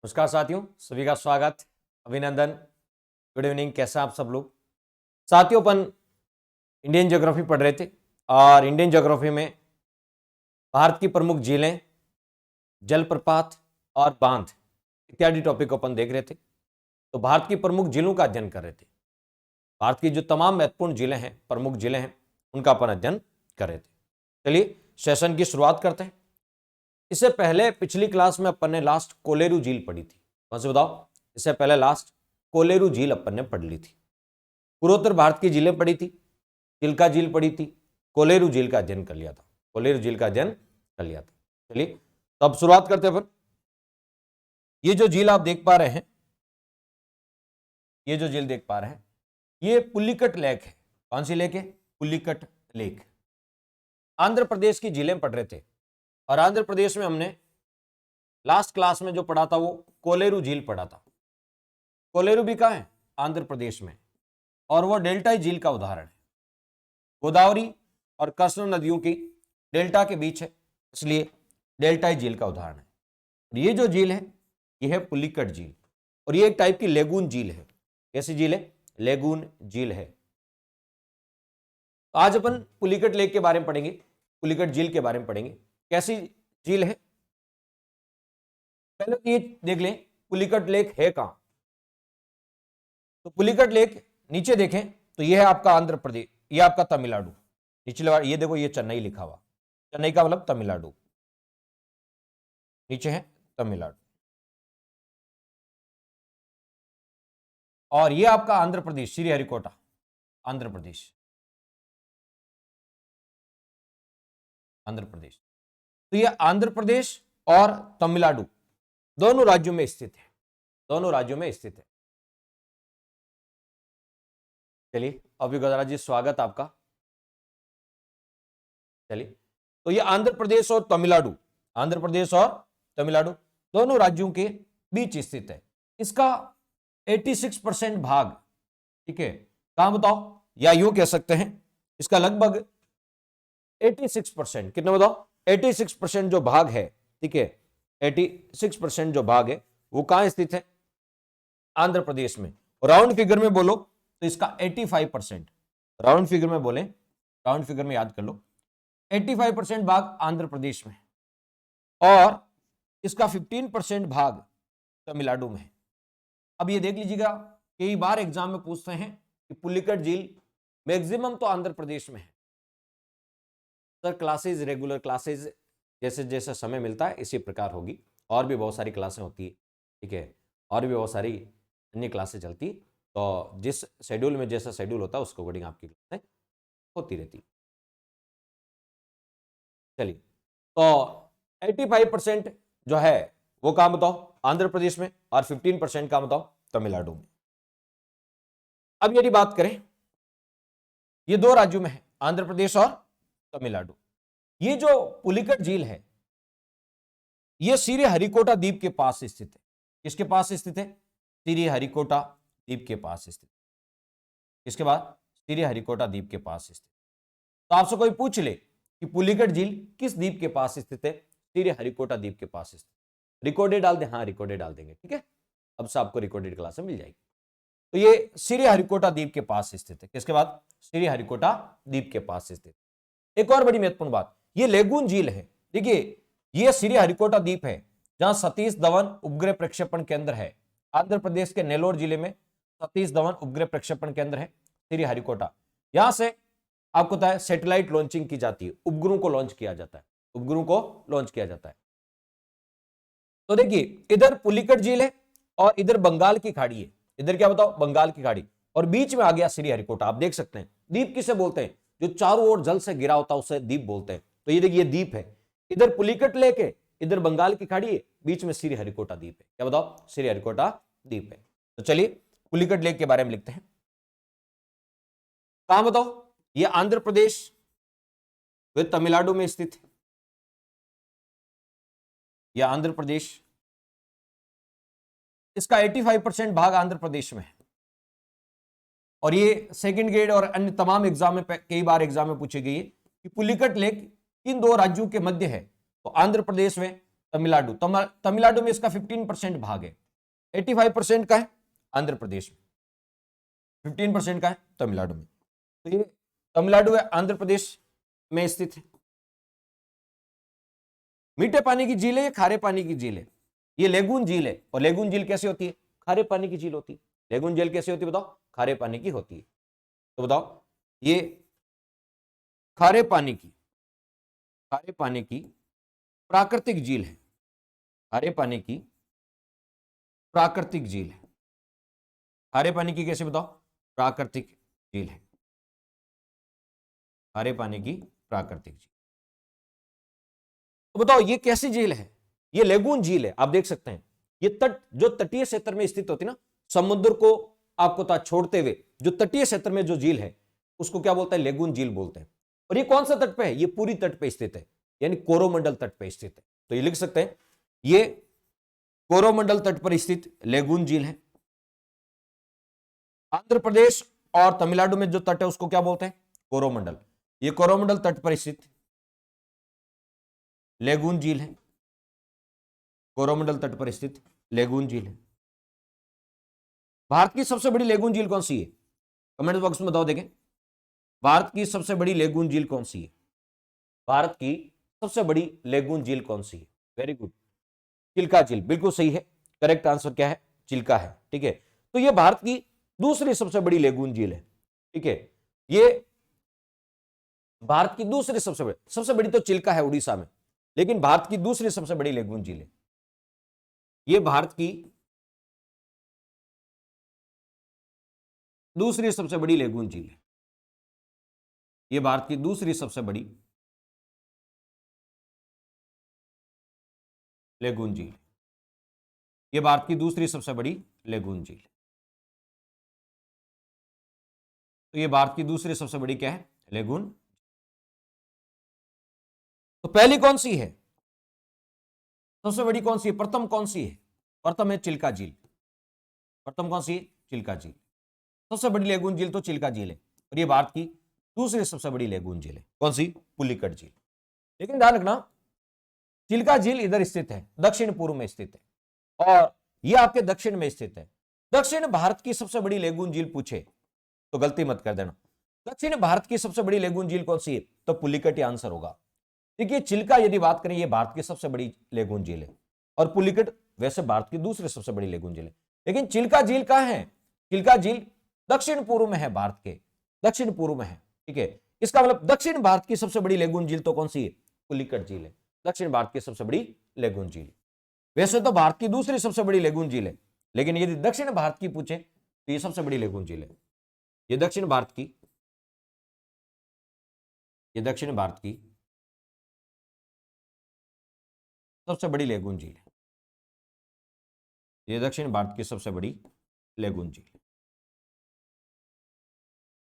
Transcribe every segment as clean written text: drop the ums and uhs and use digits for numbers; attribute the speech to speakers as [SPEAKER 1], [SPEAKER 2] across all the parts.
[SPEAKER 1] नमस्कार साथियों, सभी का स्वागत, अभिनंदन। Good evening. कैसा आप सब लोग? साथियों, अपन इंडियन ज्योग्राफी पढ़ रहे थे और इंडियन ज्योग्राफी में भारत की प्रमुख झीलें, जलप्रपात और बांध इत्यादि टॉपिक को अपन देख रहे थे। तो भारत की प्रमुख झीलों का अध्ययन कर रहे थे। भारत की जो तमाम महत्वपूर्ण झीलें हैं, प्रमुख झीलें हैं, उनका अपन अध्ययन कर रहे थे। चलिए सेशन की शुरुआत करते हैं। इससे पहले पिछली क्लास में अपन ने लास्ट कोलेरू झील पढ़ी थी। कौन से बताओ? इससे पहले लास्ट कोलेरू झील अपन ने पढ़ ली थी। पूर्वोत्तर भारत की झीलें पढ़ी थी, चिल्का झील पढ़ी थी, कोलेरू झील का अध्ययन कर लिया था। कोलेरू झील का अध्ययन कर लिया था। चलिए तो अब शुरुआत करते हैं अपन। ये जो झील आप देख पा रहे हैं, ये जो झील देख पा रहे हैं, ये पुलिकट लेक है। कौन सी लेक है? पुलिकट लेक। आंध्र प्रदेश की झीलें पढ़ रहे थे और आंध्र प्रदेश में हमने लास्ट क्लास में जो पढ़ा था वो कोलेरू झील पढ़ा था। कोलेरू भी कहाँ है? आंध्र प्रदेश में, और वो डेल्टाई झील का उदाहरण है। गोदावरी और कृष्णा नदियों की डेल्टा के बीच है, इसलिए डेल्टाई झील का उदाहरण है। और ये जो झील है ये है पुलिकट झील, और ये एक टाइप की लेगून झील है। कैसी झील है? लेगून झील है। आज अपन पुलिकट लेक के बारे में पढ़ेंगे, पुलिकट झील के बारे में पढ़ेंगे। कैसी झील है पहले तो ये देख लें, पुलिकट लेक है कहां? तो पुलिकट लेक नीचे देखें तो ये है आपका आंध्र प्रदेश, ये आपका तमिलनाडु। निचले वाला ये देखो, ये चेन्नई लिखा हुआ, चेन्नई का मतलब तमिलनाडु, नीचे है तमिलनाडु। और ये आपका आंध्र प्रदेश, श्रीहरिकोटा, आंध्र प्रदेश, आंध्र प्रदेश। तो ये आंध्र प्रदेश और तमिलनाडु दोनों राज्यों में स्थित है, दोनों राज्यों में स्थित है। चलिए अभी गजरा जी, स्वागत आपका। चलिए तो ये आंध्र प्रदेश और तमिलनाडु, आंध्र प्रदेश और तमिलनाडु दोनों राज्यों के बीच स्थित है। इसका 86% भाग, ठीक है, कहां बताओ? या यूं कह सकते हैं इसका लगभग 86%, कितना बताओ? 86% जो भाग है, ठीक है, 86% जो भाग है वो कहां स्थित है? आंध्र प्रदेश में। राउंड फिगर में बोलो तो इसका 85%, राउंड फिगर में बोले, राउंड फिगर में याद कर लो, 85% भाग आंध्र प्रदेश में, और इसका 15% भाग तमिलनाडु में है। अब ये देख लीजिएगा, कई बार एग्जाम में पूछते हैं कि पुलिकट झील मैक्सिमम तो आंध्र प्रदेश में है। सर क्लासेस, रेगुलर क्लासेस जैसे जैसे समय मिलता है इसी प्रकार होगी, और भी बहुत सारी क्लासें होती है, ठीक है, और भी बहुत सारी अन्य क्लासें चलती, तो जिस शेड्यूल में जैसा शेड्यूल होता है उसके अकॉर्डिंग आपकी क्लासें होती रहती। चलिए तो 85% जो है वो कहां बताओ? आंध्र प्रदेश में, और 15% कहां बताओ? तमिलनाडु में। अब यदि बात करें, ये दो राज्यों में है, आंध्र प्रदेश और तमिलनाडु। ये जो पुलिकट झील है ये श्रीहरिकोटा द्वीप के पास स्थित है। किसके पास स्थित है? श्रीहरिकोटा द्वीप के पास स्थित। इसके बाद श्रीहरिकोटा द्वीप के पास स्थित। तो आपसे कोई पूछ ले कि पुलिकट झील किस द्वीप के पास स्थित है? श्रीहरिकोटा द्वीप के पास स्थित। रिकॉर्डेड डाल दे? हाँ रिकॉर्डेड डाल देंगे, ठीक है, अब से आपको रिकॉर्डेड क्लास मिल जाएगी। तो ये श्रीहरिकोटा द्वीप के पास स्थित है। किसके बाद? श्रीहरिकोटा द्वीप के पास स्थित। एक और बड़ी महत्वपूर्ण बात, ये लेगून झील है। देखिए ये श्रीहरिकोटा द्वीप है जहां सतीश धवन उपग्रह प्रक्षेपण केंद्र है। आंध्र प्रदेश के नेल्लोर जिले में सतीश धवन उपग्रह प्रक्षेपण केंद्र है श्रीहरिकोटा। यहां से आपको पता है सैटेलाइट लॉन्चिंग की जाती है, उपग्रहों को लॉन्च किया जाता है, उपग्रहों को लॉन्च किया जाता है। तो देखिए इधर पुलिकट झील है और इधर बंगाल की खाड़ी है। इधर क्या बताओ? बंगाल की खाड़ी, और बीच में आ गया श्रीहरिकोटा। आप देख सकते हैं द्वीप किसे बोलते हैं? जो चारों ओर जल से घिरा होता है उसे द्वीप बोलते हैं। तो ये देखिए द्वीप है, इधर पुलिकट लेक है, इधर बंगाल की खाड़ी है, बीच में श्रीहरिकोटा द्वीप है। क्या बताओ? श्रीहरिकोटा द्वीप है। तो चलिए पुलिकट लेक के बारे में लिखते हैं। कहां बताओ? ये आंध्र प्रदेश व तमिलनाडु में स्थित है। यह आंध्र प्रदेश, इसका 85% भाग आंध्र प्रदेश में है। और ये सेकंड ग्रेड और अन्य तमाम एग्जाम में, कई बार एग्जाम में पूछी गई है कि पुलिकट लेक किन दो राज्यों के मध्य है? तो आंध्र प्रदेश में, तमिलनाडु, तमिलनाडु में इसका 15% भाग है। 85% का है आंध्र प्रदेश में, 15% का है तमिलनाडु में। तो ये तमिलनाडु है आंध्र प्रदेश में स्थित है। मीठे पानी की झील है या खारे पानी की झील है? ये लेगून झील है। और लेगून झील कैसी होती है? खारे पानी की झील होती है। लेगून झील कैसी होती है बताओ? खारे पानी की होती है। तो बताओ, ये खारे पानी की प्राकृतिक झील है। खारे पानी की प्राकृतिक झील है। खारे पानी की कैसे बताओ? प्राकृतिक झील है। खारे पानी की प्राकृतिक झील। तो बताओ ये कैसी झील है? ये लेगून झील है। आप देख सकते हैं ये तट, जो तटीय क्षेत्र में स्थित होती है ना, समुद्र को आपको छोड़ते हुए जो तटीय क्षेत्र में जो झील है उसको क्या बोलते हैं? लेगून झील बोलते हैं। और ये कौन सा तट पे है? ये पूरी तट पे स्थित है, यानी कोरोमंडल तट पे स्थित है। तो ये लिख सकते हैं ये कोरोमंडल तट पर स्थित लेगून झील है। आंध्र प्रदेश और तमिलनाडु में जो तट है उसको क्या बोलते हैं? कोरोमंडल। ये कोरोमंडल तट पर स्थित लेगून झील है। कोरोमंडल तट पर स्थित लेगून झील है। भारत की सबसे बड़ी लेगून झील कौन सी है? कमेंट बॉक्स में बताओ देखें, भारत की सबसे बड़ी लेगून झील कौन सी है? भारत की सबसे बड़ी लेगून झील कौन सी है? वेरी गुड, चिल्का झील, बिल्कुल सही है। करेक्ट आंसर क्या है? चिल्का है। ठीक है, तो यह भारत की दूसरी सबसे बड़ी लेगून झील है। ठीक है, ये भारत की दूसरी सबसे बड़ी तो चिल्का है उड़ीसा में, लेकिन भारत की दूसरी सबसे बड़ी लेगून झील है। यह भारत की दूसरी सबसे बड़ी लेगून झील है। यह भारत की दूसरी सबसे बड़ी लेगून झील। यह भारत की दूसरी सबसे बड़ी लेगून झील। तो यह भारत की दूसरी सबसे बड़ी क्या है? लेगून। तो पहली कौन सी है? सबसे बड़ी कौन सी है? प्रथम कौन सी है? प्रथम है चिल्का झील। प्रथम कौन सी है? चिल्का झील। सबसे बड़ी लेगून झील तो चिल्का झील है। और यह भारत की दूसरी सबसे बड़ी लेगून झील है। कौन सी? पुलिकट झील। लेकिन ध्यान रखना, चिल्का झील इधर स्थित है, दक्षिण पूर्व में स्थित है, और यह आपके दक्षिण में स्थित है। दक्षिण भारत की सबसे बड़ी लेगून झील पूछे तो गलती मत कर देना। दक्षिण भारत की सबसे बड़ी लेगून झील कौन सी है? तो पुलिकट ही आंसर होगा। देखिए, चिल्का यदि बात करें, यह भारत की सबसे बड़ी लेगून झील है, और पुलिकट वैसे भारत की दूसरी सबसे बड़ी लेगून झील है। लेकिन चिल्का झील कहां है? चिल्का झील दक्षिण पूर्व में है, भारत के दक्षिण पूर्व में है। ठीक है, इसका मतलब दक्षिण भारत की सबसे बड़ी लेगून झील तो कौन सी है? पुलिकट झील है। दक्षिण भारत की सबसे बड़ी लेगून झील। वैसे तो भारत की दूसरी सबसे बड़ी लेगून झील है, लेकिन यदि दक्षिण भारत की पूछे तो ये सबसे बड़ी लेगून झील है। ये दक्षिण भारत की सबसे बड़ी लेगून झील है। ये दक्षिण भारत की सबसे बड़ी लेगून झील।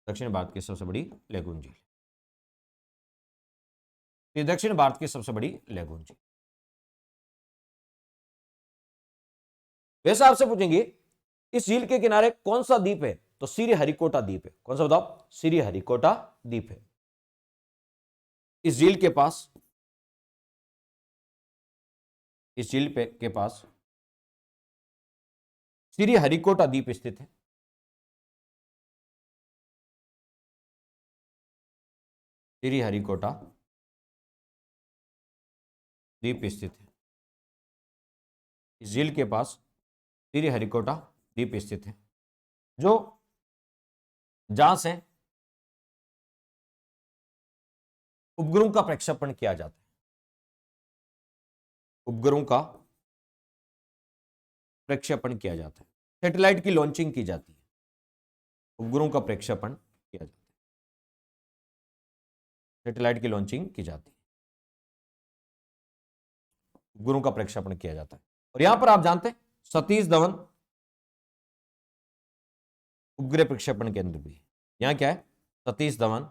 [SPEAKER 1] दक्षिण भारत की सबसे बड़ी लेगून झील। ये दक्षिण भारत की सबसे बड़ी लेगून झील। वैसे आपसे पूछेंगे इस झील के किनारे कौन सा द्वीप है? तो श्रीहरिकोटा द्वीप है। कौन सा बताओ? श्रीहरिकोटा द्वीप है। इस झील के पास श्रीहरिकोटा द्वीप स्थित है। श्रीहरिकोटा द्वीप स्थित है। इस झील के पास श्रीहरिकोटा द्वीप स्थित है, जो जहां से उपग्रहों का प्रक्षेपण किया जाता है। उपग्रहों का प्रक्षेपण किया जाता है, सैटेलाइट की लॉन्चिंग की जाती है। उपग्रहों का प्रक्षेपण किया जाता है, सैटेलाइट की लॉन्चिंग की जाती है, उपग्रहों का प्रक्षेपण किया जाता है। और यहां पर आप जानते हैं सतीश धवन उपग्रह प्रक्षेपण केंद्र भी। यहां क्या है? सतीश धवन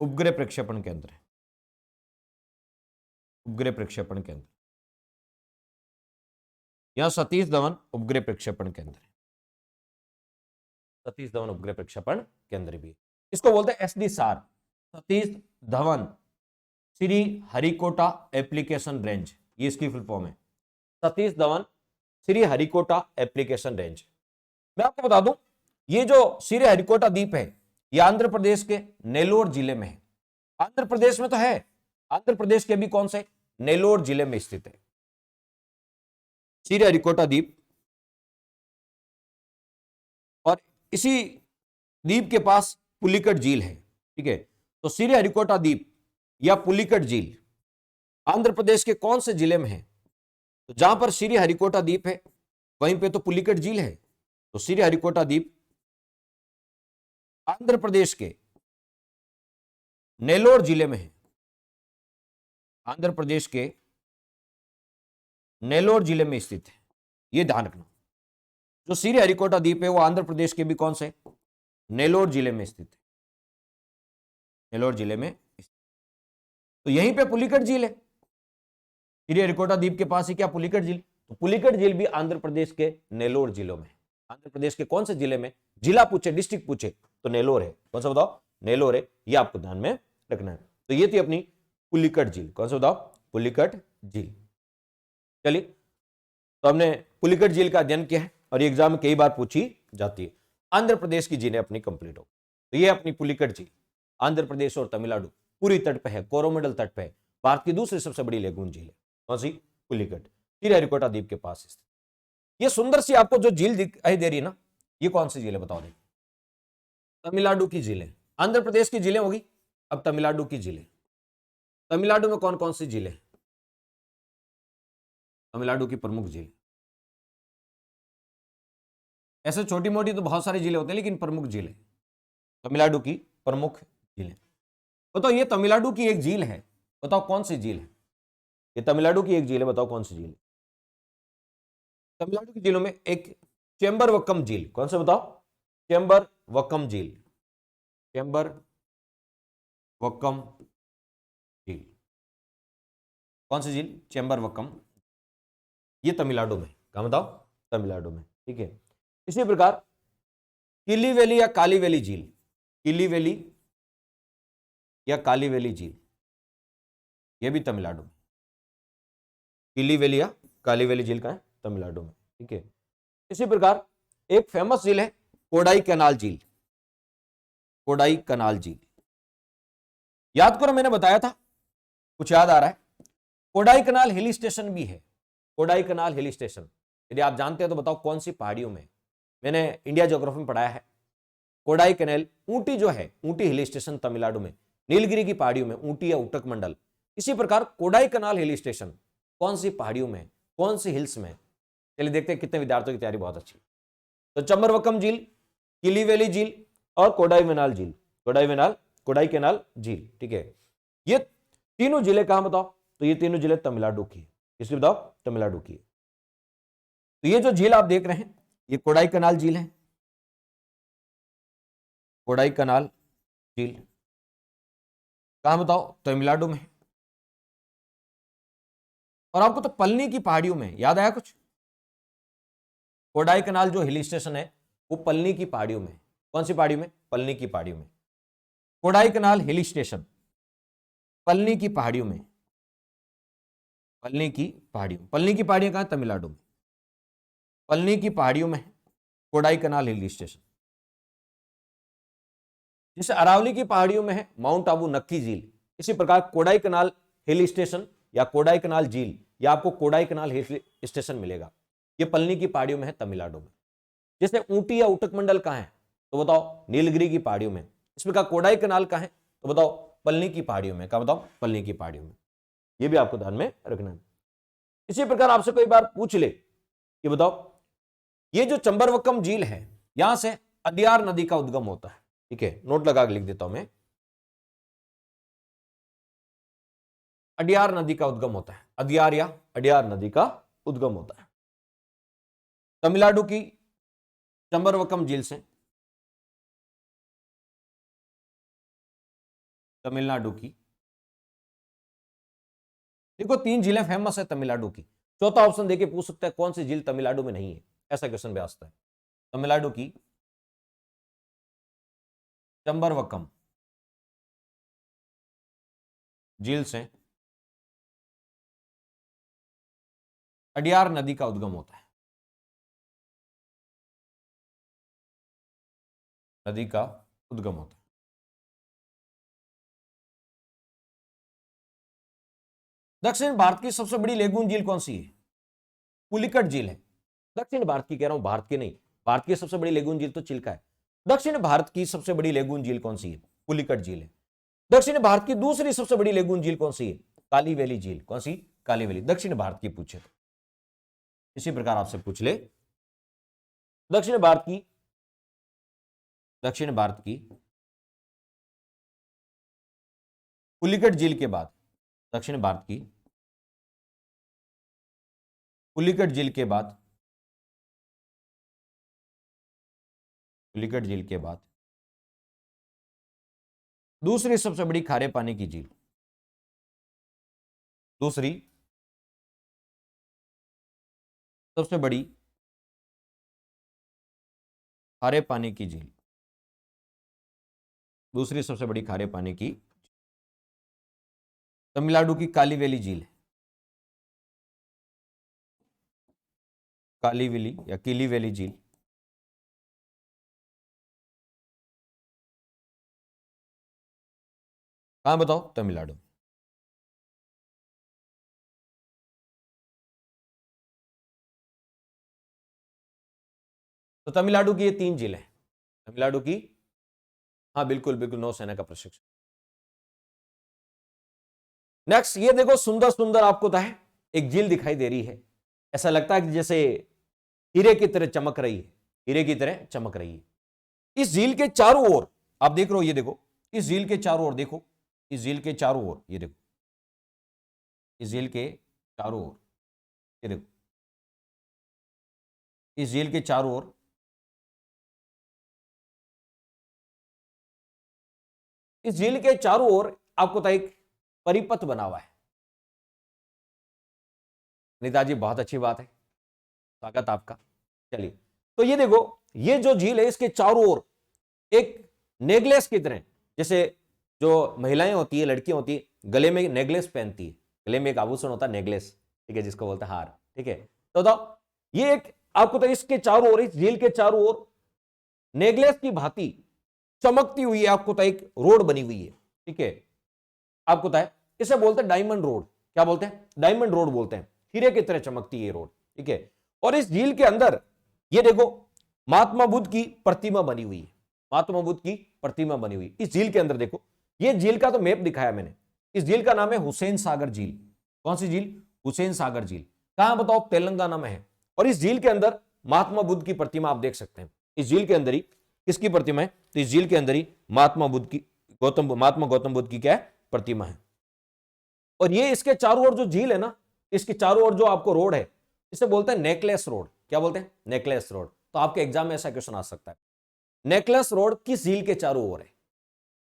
[SPEAKER 1] उपग्रह प्रक्षेपण केंद्र है। उपग्रह प्रक्षेपण केंद्र, यहां सतीश धवन उपग्रह प्रक्षेपण केंद्र है। सतीश धवन उपग्रह प्रक्षेपण केंद्र भी, इसको बोलते हैं एसडी सार, सतीश धवन श्री हरिकोटा एप्लीकेशन रेंज, ये इसकी फुल फॉर्म है, सतीश धवन श्री हरिकोटा एप्लीकेशन रेंज। मैं आपको बता दूं, ये जो श्री हरिकोटा द्वीप है ये आंध्र प्रदेश के नेल्लोर जिले में है। आंध्र प्रदेश में तो है, आंध्र प्रदेश के भी कौन से, नेल्लोर जिले में स्थित है श्री हरिकोटा द्वीप। और इसी द्वीप के पास पुलिकट झील है, ठीक है। तो श्री हरिकोटा द्वीप या पुलिकट झील आंध्र प्रदेश के कौन से जिले में है, तो जहां पर श्री हरिकोटा द्वीप है वहीं पे तो पुलिकट झील है। तो श्री हरिकोटा द्वीप आंध्र प्रदेश के नेल्लोर जिले में है, आंध्र प्रदेश के नेल्लोर जिले में स्थित है, यह ध्यान रखना। जो श्री हरिकोटा द्वीप है वो आंध्र प्रदेश के भी कौन से, नेल्लोर जिले में स्थित है, नेल्लोर जिले में। तो यहीं पे पुलिकट झील है, श्री हरिकोटा द्वीप के पास ही क्या पुलिकट झील। तो पुलिकट झील भी आंध्र प्रदेश के नेल्लोर जिलों में। आंध्र प्रदेश के कौन से जिले में, जिला पूछे डिस्ट्रिक्ट पूछे तो नेल्लोर है। कौन सा बताओ, नेल्लोर है, ये आपको ध्यान में रखना है। तो ये थी अपनी पुलिकट झील, कौन सा बताओ, पुलिकट झील। चलिए, तो हमने पुलिकट झील का अध्ययन किया है और ये एग्जाम में कई बार पूछी जाती है। आंध्र प्रदेश की झीलें अपनी कंप्लीट हो, तो ये अपनी पुलिकट झील आंध्र प्रदेश और तमिलनाडु पूरी तट पे है, कोरोमंडल तट पे है, भारत की दूसरी सबसे बड़ी लेगून झील है। कौन सी, पुलिकट, श्री हरिकोटा द्वीप के पास स्थित। ये सुंदर सी आपको जो झील दिखाई दे रही है ना, ये कौन सी झील है बताओ। तमिलनाडु की झीलें, आंध्र प्रदेश की झीलें होगी, अब तमिलनाडु की झीलें। तमिलनाडु में कौन कौन सी झीलें, तमिलनाडु की प्रमुख झील, ऐसे छोटी मोटी तो बहुत सारी झीलें होती हैं लेकिन प्रमुख झीलें, तमिलनाडु की प्रमुख झीलें। बताओ ये तमिलनाडु की एक झील है, बताओ कौन सी झील है, ये तमिलनाडु की एक झील है, बताओ कौन सी झील है। तमिलनाडु की झीलों में एक चेंबरवक्कम झील, कौन सा बताओ, चेंबरवक्कम झील, चेंबरवक्कम झील, कौन सी झील, चेंबरवक्कम, ये तमिलनाडु में, कहां बताओ, तमिलनाडु में, ठीक है। इसी प्रकार किली वैली या काली वैली झील, किली वैली या काली वैली झील, यह भी तमिलनाडु में, किली वैली या काली वैली झील का है, तमिलनाडु में, ठीक है। इसी प्रकार एक फेमस झील है कोडाई कैनाल झील, कोडाई कैनाल झील, याद करो मैंने बताया था, कुछ याद आ रहा है। कोडाई कैनाल हिल स्टेशन भी है, कोडाई कैनाल हिल स्टेशन, यदि आप जानते हैं तो बताओ कौन सी पहाड़ियों में। मैंने इंडिया ज्योग्राफी में पढ़ाया है, कोडाई कैनाल ऊटी जो है, ऊटी हिल स्टेशन तमिलनाडु में, नीलगिरी की पहाड़ियों में, ऊटी या उटक मंडल। इसी प्रकार कोडाई कैनाल हिल स्टेशन कौन सी पहाड़ियों में, कौन सी हिल्स में। चलिए देखते हैं कितने विद्यार्थियों की तैयारी बहुत अच्छी। तो चंबरवक्कम झील, किली वैली झील और कोडाई कैनाल झील, कोडाई कैनाल झील, ठीक है। ये तीनों जिले कहां बताओ, तो ये तीनों जिले तमिलनाडु की, इसलिए बताओ तमिलनाडु की। तो ये जो झील आप देख रहे हैं ये कोडाई कैनाल झील है, कोडाई कैनाल झील कहां बताओ, तमिलनाडु में। और आपको तो पलनी की पहाड़ियों में याद आया कुछ, कोडाई कैनाल जो हिल स्टेशन है वो पलनी की पहाड़ियों में, कौन सी पहाड़ी में, पलनी की पहाड़ियों में। Kodai canal hill station Palani की पहाड़ियों में, पलनी की पहाड़ियों, पलनी की पहाड़ियां कहां, तमिलनाडु में, पलनी की पहाड़ियों में कोडाई कैनाल हिल स्टेशन। जैसे अरावली की पहाड़ियों में है माउंट आबू नक्की झील, इसी प्रकार कोडाई कैनाल हिल स्टेशन या कोडाई कैनाल झील या आपको कोडाई कैनाल हिल स्टेशन मिलेगा, ये पलनी की पहाड़ियों में है तमिलनाडु में। जैसे ऊटी या उटक मंडल कहां है, तो बताओ नीलगिरी की पहाड़ियों में। इस प्रकार कोडाई कैनाल कहां है, तो बताओ पलनी की पहाड़ियों में, कहां बताओ, पलनी की पहाड़ियों में। ये भी आपको ध्यान में रखना है। इसी प्रकार आपसे कोई बार पूछ ले कि बताओ ये जो चंबरवक्कम झील है यहां से अदियार नदी का उद्गम होता है, ठीक है, नोट लगा के लिख देता हूं मैं, अडियार नदी का उद्गम होता है, अदियार या अडियार नदी का उद्गम होता है तमिलनाडु की चंबरवक्कम झील से, तमिलनाडु की। देखो 3 झीलें फेमस है तमिलनाडु की, चौथा ऑप्शन देके पूछ सकता है कौन सी झील तमिलनाडु में नहीं है, ऐसा क्वेश्चन भी आता है। तमिलनाडु की चंबरवक्कम, झील से अडयार नदी का उद्गम होता है, नदी का उद्गम होता है। दक्षिण भारत की सबसे बड़ी लेगून झील कौन सी है? पुलिकट झील है। दक्षिण भारत की कह रहा हूं, भारत की नहीं, भारत की सबसे बड़ी लेगून झील तो चिल्का है। दक्षिण भारत की सबसे बड़ी लेगून झील कौन सी है? पुलिकट झील है। दक्षिण भारत की दूसरी सबसे बड़ी लेगून झील कौन सी है? काली वैली झील। कौन सी? काली वैली। दक्षिण भारत की पूछे तो इसी प्रकार आपसे पूछ ले, दक्षिण भारत की पुलिकट झील के बाद, दक्षिण भारत की पुलिकट झील के बाद, पुलिकट झील के बाद दूसरी सबसे बड़ी खारे पानी की झील, दूसरी सबसे बड़ी खारे पानी की झील, दूसरी सबसे बड़ी खारे पानी की तमिलनाडु की काली वैली झील है। काली वैली या किली वैली झील। कहां बताओ? तमिलनाडु। तो तमिलनाडु की ये 3 झीलें, तमिलनाडु की, हाँ बिल्कुल बिल्कुल, नौसेना का प्रशिक्षण। नेक्स्ट ये देखो, सुंदर सुंदर आपको है एक झील दिखाई दे रही है, ऐसा लगता है कि जैसे हीरे की तरह चमक रही है, हीरे की तरह चमक रही है। इस झील के चारों ओर आप देख रहे हो, ये देखो, इस झील के चारों ओर देखो, इस झील के चारों ओर ये देखो, इस झील के चारों ओर ये देखो, इस झील के चारों ओर इस झील के चारों ओर आपको एक परिपथ बना हुआ है। नेताजी बहुत अच्छी बात है, स्वागत आपका। चलिए, तो ये देखो, ये जो झील है इसके चारों ओर एक नेकलेस की तरह, जैसे जो महिलाएं होती है, लड़कियां होती है, गले में नेकलेस पहनती है, गले में एक आभूषण होता है नेकलेस, ठीक है, जिसको बोलते हैं हार, ठीक है। तो बताओ, ये एक आपको तो इसके चारों ओर, इस झील के चारों ओर नेकलेस की भांति चमकती हुई आपको तो एक रोड बनी हुई है, ठीक है। आपको तो इसे बोलते हैं डायमंड रोड। क्या बोलते हैं? डायमंड रोड बोलते हैं। हीरे की तरह चमकती है रोड, ठीक है। और इस झील के अंदर ये देखो, महात्मा बुद्ध की प्रतिमा बनी हुई है, महात्मा बुद्ध की प्रतिमा बनी हुई इस झील के अंदर। देखो, ये झील का तो मैप दिखाया मैंने। इस झील का नाम है हुसैन सागर झील। कौन सी झील? हुसैन सागर झील। कहां बताओ? तेलंगाना में है। और इस झील के अंदर महात्मा बुद्ध की प्रतिमा आप देख सकते हैं। इस झील के अंदर ही किसकी प्रतिमा है? तो इस झील के अंदर ही महात्मा गौतम बुद्ध की क्या है? प्रतिमा है। और ये इसके चारों ओर जो झील है ना, इसके चारों ओर जो आपको रोड है, इसे बोलते हैं नेकलेस रोड। क्या बोलते हैं? Necklace road. तो आपके एग्जाम में ऐसा क्वेश्चन आ सकता है, नेकलेस रोड किस झील के चारों ओर है?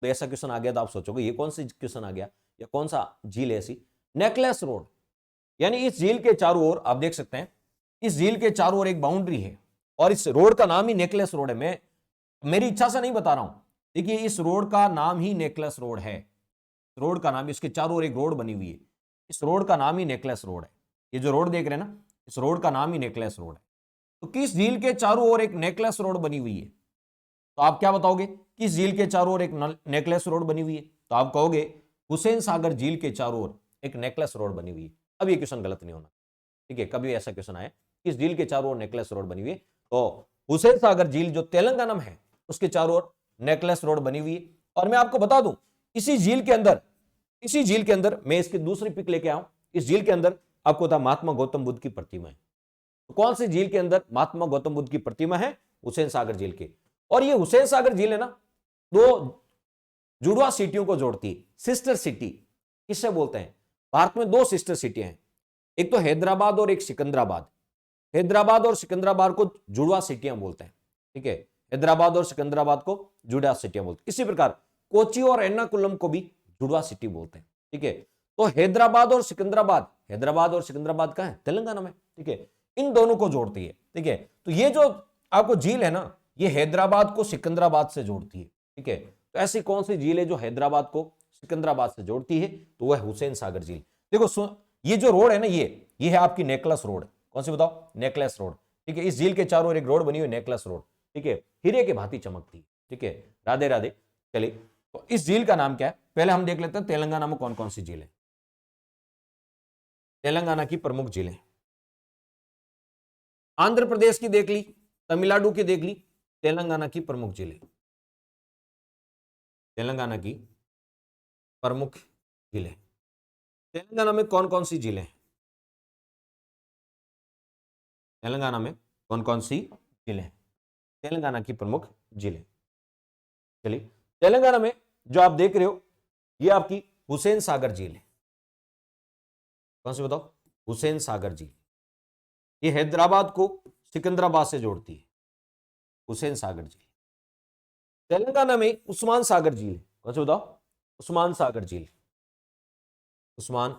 [SPEAKER 1] तो ऐसा क्वेश्चन आ गया तो आप सोचोगे ये कौन सा क्वेश्चन आ गया, या कौन सा झील है ऐसी? नेकलेस रोड, यानी इस झील के चारों ओर आप देख सकते हैं, इस झील के चारों ओर एक बाउंड्री है, और इस रोड का नाम ही नेकलेस रोड है। मैं मेरी इच्छा से नहीं बता रहा हूं, देखिए इस रोड का नाम ही नेकलेस रोड है। रोड का नाम, इसके चारों ओर एक रोड बनी हुई है, इस रोड का नाम ही नेकलेस रोड है। ये जो रोड देख रहे हैं ना, इस रोड का नाम ही नेकलेस रोड है। तो किस झील के चारों ओर एक नेकलेस रोड बनी हुई है? तो आप क्या बताओगे? किस झील के चारों ओर एक नेकलेस रोड बनी हुई है? तो आप कहोगे हुसैन सागर झील के चारों ओर एक नेकलेस रोड बनी हुई है। अब ये क्वेश्चन गलत नहीं होना, ठीक है। कभी ऐसा क्वेश्चन आया किस झील के चारों ओर नेकलेस रोड बनी हुई है, तो हुसैन सागर झील जो तेलंगाना में है उसके चारों ओर नेकलेस रोड बनी हुई है। और मैं आपको बता दूं, इसी झील के अंदर मैं इसकी दूसरी पिक लेके आऊं, इस झील के अंदर आपको था महात्मा गौतम बुद्ध की प्रतिमा है। तो कौन सी झील के अंदर महात्मा गौतम बुद्ध की प्रतिमा है? हुसैन सागर झील के। और ये हुसैन सागर झील है ना, दो जुड़वा सिटियों को जोड़ती है, सिस्टर सिटी किससे बोलते हैं? भारत में 2 सिस्टर सिटियां हैं, एक तो हैदराबाद और एक सिकंदराबाद। हैदराबाद और सिकंदराबाद को जुड़वा सिटियां बोलते हैं, ठीक है। हैदराबाद और सिकंदराबाद को जुड़वा सिटियां बोलते हैं। इसी प्रकार कोची और एर्नाकुलम को भी जुड़वा सिटी बोलते हैं, ठीक है। तो हैदराबाद और सिकंदराबाद कहां है? तेलंगाना में, ठीक है। इन दोनों को जोड़ती है, ठीक है। तो ये जो आपको झील है ना, ये हैदराबाद को सिकंदराबाद से जोड़ती है, ठीक है। तो ऐसी कौन सी झील है जो हैदराबाद को सिकंदराबाद से जोड़ती है, तो वह हुसैन सागर झील। देखो ये जो रोड है ना, ये है आपकी नेकलेस रोड। कौन सी बताओ? Necklace road. ठीक है, इस झील के चारों ओर एक रोड बनी हुई, नेकलेस रोड। ठीक है, हीरे के भांति चमकती है। ठीक है, राधे राधे। चलिए, तो इस झील का नाम क्या है? पहले हम देख लेते हैं तेलंगाना में कौन कौन सी झील है। तेलंगाना की प्रमुख झीलें, आंध्र प्रदेश की देख ली, तमिलनाडु की देख ली, तेलंगाना की प्रमुख झीलें। तेलंगाना की प्रमुख झीलें, तेलंगाना में कौन कौन सी झीलें? तेलंगाना में कौन कौन सी झीलें? तेलंगाना की प्रमुख झीलें। चलिए, तेलंगाना में जो आप देख रहे हो, ये आपकी हुसैन सागर झील है। कौन सी बताओ? हुसैन सागर झील। ये हैदराबाद को सिकंदराबाद से जोड़ती है, हुसैन सागर झील। तेलंगाना में उस्मान सागर झील है। कौन सी बताओ? उस्मान सागर झील। उस्मान,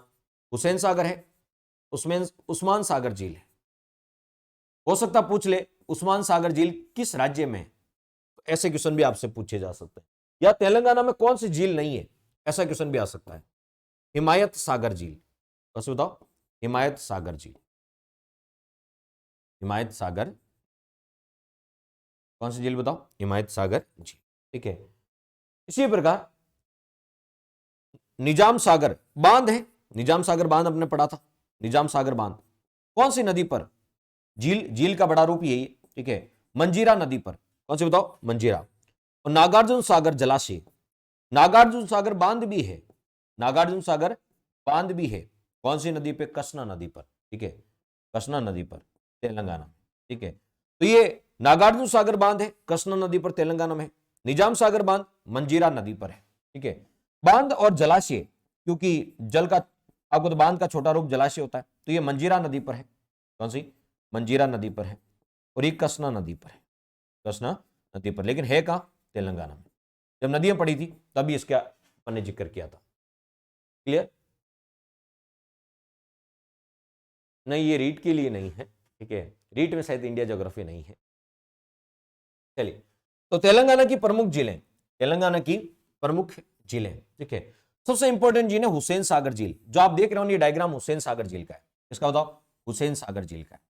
[SPEAKER 1] हुसैन सागर है, उस्मान सागर झील है। हो सकता पूछ ले उस्मान सागर झील किस राज्य में है, तो ऐसे क्वेश्चन भी आपसे पूछे जा सकते हैं। या तेलंगाना में कौन सी झील नहीं है, ऐसा क्वेश्चन भी आ सकता है। हिमायत सागर झील। कौन सी बताओ? हिमायत सागर झील। हिमायत सागर, कौन सी झील बताओ? हिमायत सागर झील। ठीक है, इसी प्रकार निजाम सागर बांध है। निजाम सागर बांध अपने पढ़ा था। निजाम सागर बांध कौन सी नदी पर? झील का बड़ा रूप यही है। ठीक है, मंजीरा नदी पर। कौन सी बताओ? मंजीरा। और नागार्जुन सागर जलाशय, नागार्जुन सागर बांध भी है। नागार्जुन सागर बांध भी है कौन सी नदी पे? कृष्णा नदी पर। ठीक है, कृष्णा नदी पर, तेलंगाना। ठीक है, तो ये नागार्जुन सागर बांध है कृष्णा नदी पर, तेलंगाना में। निजाम सागर बांध मंजीरा नदी पर है। ठीक है, बांध और जलाशय, क्योंकि जल का आपको तो बांध का छोटा रूप जलाशय होता है, तो ये मंजीरा नदी पर है। कौन सी? मंजीरा नदी पर है। और ये कृष्णा नदी पर है, कृष्णा नदी पर। लेकिन है कहां? तेलंगाना में। जब नदियां पड़ी थी तभी इसका अपन ने जिक्र किया था। क्लियर? नहीं, ये रीट के लिए नहीं है। ठीक है, रीट में शायद इंडिया ज्योग्राफी नहीं है। चलिए, तो तेलंगाना की प्रमुख झीलें, तेलंगाना की प्रमुख झीलें। ठीक है, सबसे इंपॉर्टेंट झील है हुसैन सागर झील। जो आप देख रहे हो ये डायग्राम हुसैन सागर झील का है। इसका बताओ? हुसैन सागर झील का है।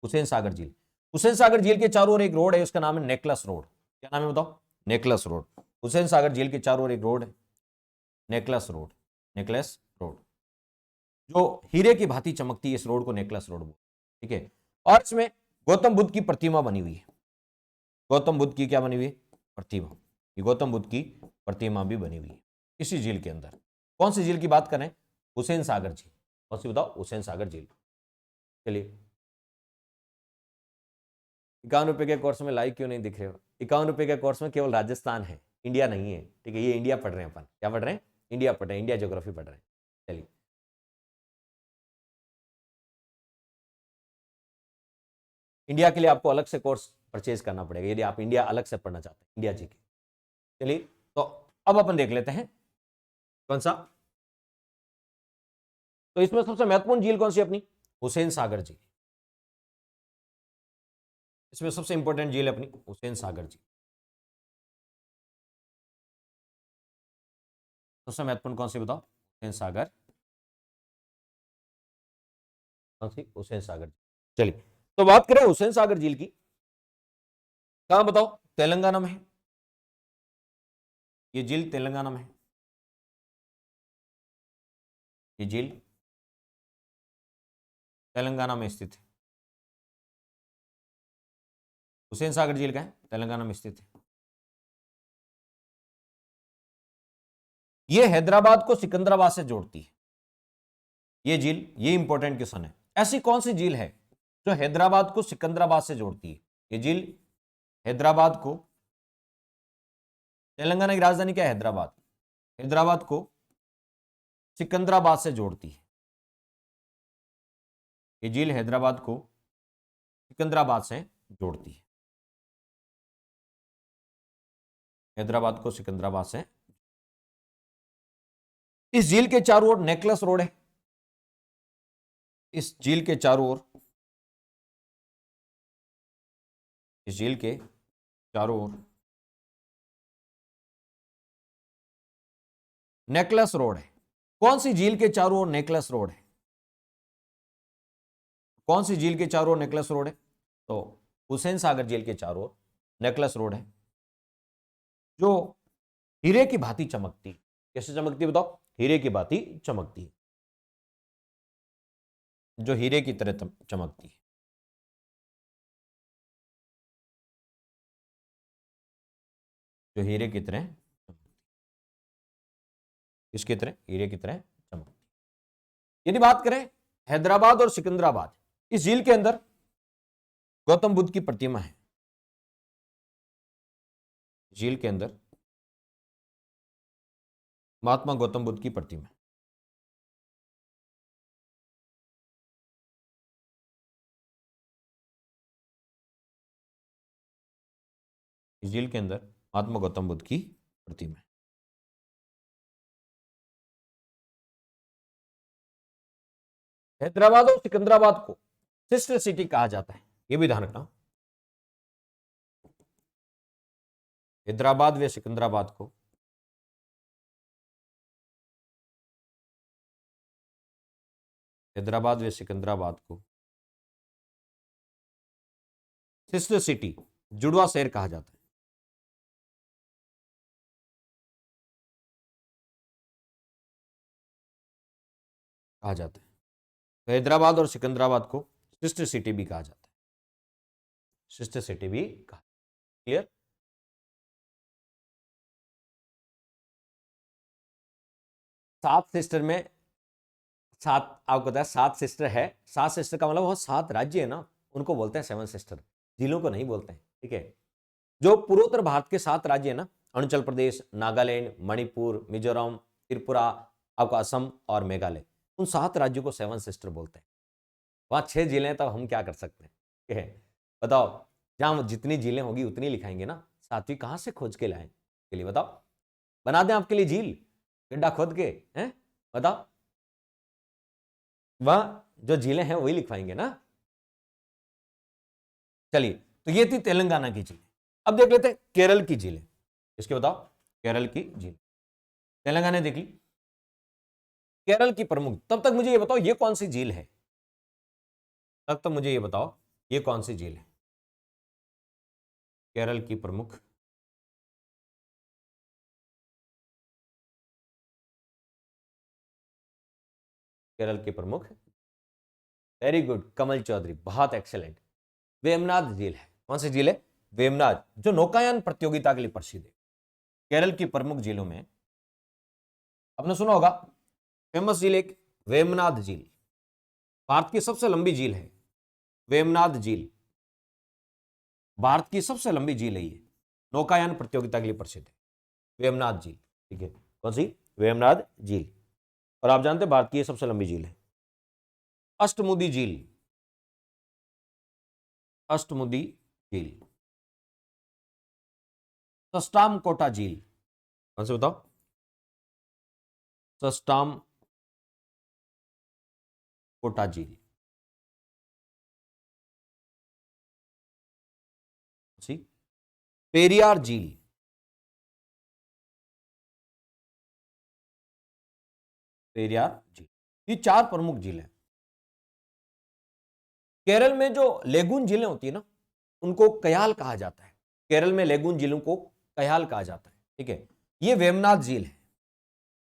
[SPEAKER 1] हुसैन सागर झील। हुसैन सागर झील के चारों ओर एक रोड है, उसका नाम है नेकलेस रोड। क्या नाम है बताओ? Necklace road. हुसैन सागर झील के चारों ओर एक रोड है, नेकलेस रोड। नेकलेस रोड, जो हीरे की भांति चमकती है, इस रोड को नेकलेस रोड बोलते हैं। ठीक है, और इसमें गौतम बुद्ध की प्रतिमा बनी हुई है। गौतम बुद्ध की क्या बनी हुई है? प्रतिमा। ये गौतम बुद्ध की प्रतिमा भी बनी हुई है इसी झील के अंदर। कौन सी झील की बात करें? हुसैन सागर झील। कौन सी बताओ? हुसैन सागर झील। चलिए, 51 रुपए के कोर्स में लाइक क्यों नहीं दिख रहे हो? 51 रुपए के कोर्स में केवल राजस्थान है, इंडिया नहीं है। ठीक है, ये इंडिया पढ़ रहे हैं अपन। क्या पढ़ रहे हैं? इंडिया पढ़ रहे हैं, इंडिया ज्योग्राफी पढ़ रहे हैं। चलिए, इंडिया के लिए आपको अलग से कोर्स परचेज करना पड़ेगा यदि आप इंडिया अलग से पढ़ना चाहते हैं, इंडिया जी के। चलिए, तो अब अपन देख लेते हैं कौन सा। तो इसमें सबसे महत्वपूर्ण झील कौन सी अपनी? हुसैन सागर झील। इसमें सबसे इंपॉर्टेंट झील अपनी हुसैन सागर झील। सबसे महत्वपूर्ण कौन सी बताओ? हुसैन सागर। कौन सी? हुसैन सागर झील। चलिए, तो बात करें हुसैन सागर झील की, कहां बताओ? तेलंगाना में है। ये झील तेलंगाना में है। ये झील तेलंगाना में स्थित है। हुसैन सागर झील का है, तेलंगाना में स्थित है। यह हैदराबाद को सिकंदराबाद से जोड़ती है। ये झील, ये इंपॉर्टेंट क्वेश्चन है। ऐसी कौन सी झील है जो हैदराबाद को सिकंदराबाद से जोड़ती है? ये झील हैदराबाद को, तेलंगाना की राजधानी क्या है? हैदराबाद। हैदराबाद को सिकंदराबाद से जोड़ती है। ये झील हैदराबाद को सिकंदराबाद से जोड़ती है। हैदराबाद को सिकंदराबाद से। इस झील के चारों ओर नेकलेस रोड है। इस झील के चारों ओर, इस झील के चारों ओर नेकलेस रोड है। कौन सी झील के चारों ओर नेकलेस रोड है? कौन सी झील के चारों ओर नेकलेस रोड है? तो हुसैन सागर झील के चारों ओर नेकलेस रोड है, जो हीरे की भांति चमकती। कैसे चमकती बताओ? हीरे की भांति चमकती है, जो हीरे की तरह चमकती है। जो हीरे की तरह, किसकी तरह? हीरे की तरह चमकती। यदि बात करें हैदराबाद और सिकंदराबाद, इस झील के अंदर गौतम बुद्ध की प्रतिमा है। झील के अंदर महात्मा गौतम बुद्ध की प्रतिमा है। इस झील के अंदर महात्मा गौतम बुद्ध की प्रतिमा है। हैदराबाद और सिकंदराबाद को सिस्टर सिटी कहा जाता है, यह भी ध्यान रखना। हैदराबाद व सिकंदराबाद को हैदराबाद व सिकंदराबाद को सिस्टर सिटी, जुड़वा शहर कहा जाता है। कहा जाता है। तो हैदराबाद और सिकंदराबाद को सिस्टर सिटी भी कहा जाता है। सिस्टर सिटी भी कहा। क्लियर? सात सिस्टर में सात, आपको पता है 7 सिस्टर है। 7 सिस्टर का मतलब वो 7 राज्य है ना, उनको बोलते हैं 7 सिस्टर, जिलों को नहीं बोलते हैं। ठीक है? जो पूर्वोत्तर भारत के 7 राज्य है ना, अरुणाचल प्रदेश, नागालैंड, मणिपुर, मिजोरम, त्रिपुरा, आपका असम और मेघालय, उन 7 राज्यों को 7 सिस्टर बोलते हैं। वहां 6 जिले हैं, तब हम क्या कर सकते हैं? ठीक है? बताओ, जहां जितनी जिलें होगी उतनी लिखाएंगे ना। 7वीं कहां से खोज के लाएं के लिए? बताओ, बना दें आपके लिए झील, गड्ढा खोद के? हैं? बताओ, वह जो झीलें हैं वही लिखवाएंगे ना। चलिए, तो ये थी तेलंगाना की झीलें। अब देख लेते हैं केरल की झीलें। इसके बताओ, केरल की झील। तेलंगाना ने देख ली, केरल की प्रमुख। तब तक मुझे ये बताओ, ये कौन सी झील है? तब तक मुझे ये बताओ, ये कौन सी झील है? केरल की प्रमुख, केरल की प्रमुख। वेरी गुड कमल चौधरी, बहुत एक्सेलेंट। वेमनाथ झील है। कौन सी झील है? वेमनाथ, जो नौकायान प्रतियोगिता के लिए प्रसिद्ध है। केरल की प्रमुख झीलों में आपने सुना होगा फेमस झील एक वेमनाथ झील, भारत की सबसे लंबी झील है वेमनाथ झील। भारत की सबसे लंबी झील है ये, नौकायान प्रतियोगिता के लिए प्रसिद्ध है वेमनाथ झील। ठीक है? कौन सी? वेमनाथ झील। और आप जानते हैं भारत की ये सबसे लंबी झील है। अष्टमुदी झील, अष्टमुदी झील। सस्टाम कोटा झील, कौन से बताओ? सस्टाम कोटा झील। पेरियार झील, पेरियार झील। ये 4 प्रमुख झीलें। केरल में जो लेगून झीलें होती है ना, उनको कयाल कहा जाता है। केरल में लेगून झीलों को कयाल कहा जाता है। ठीक है? ये वेमनाथ झील है।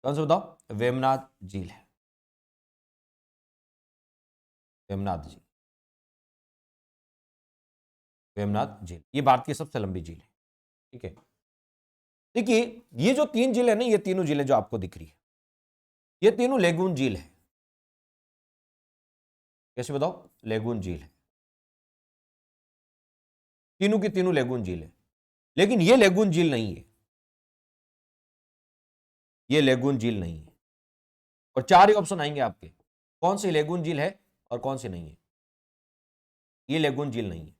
[SPEAKER 1] कौन सा बताओ? वेमनाथ झील है, वेमनाथ झील। वेमनाथ झील ये भारत की सबसे लंबी झील है। ठीक है? देखिए, ये जो 3 झील है ना, ये तीनों झीलें जो आपको दिख रही है, ये तीनों लेगून झील है। कैसे बताओ? लेगून झील है, तीनों की तीनों लेगून झील है। लेकिन ये लेगून झील नहीं है, ये लेगून झील नहीं है। और 4 ही ऑप्शन आएंगे आपके, कौन सी लेगून झील है और कौन सी नहीं है। ये लेगून झील नहीं है।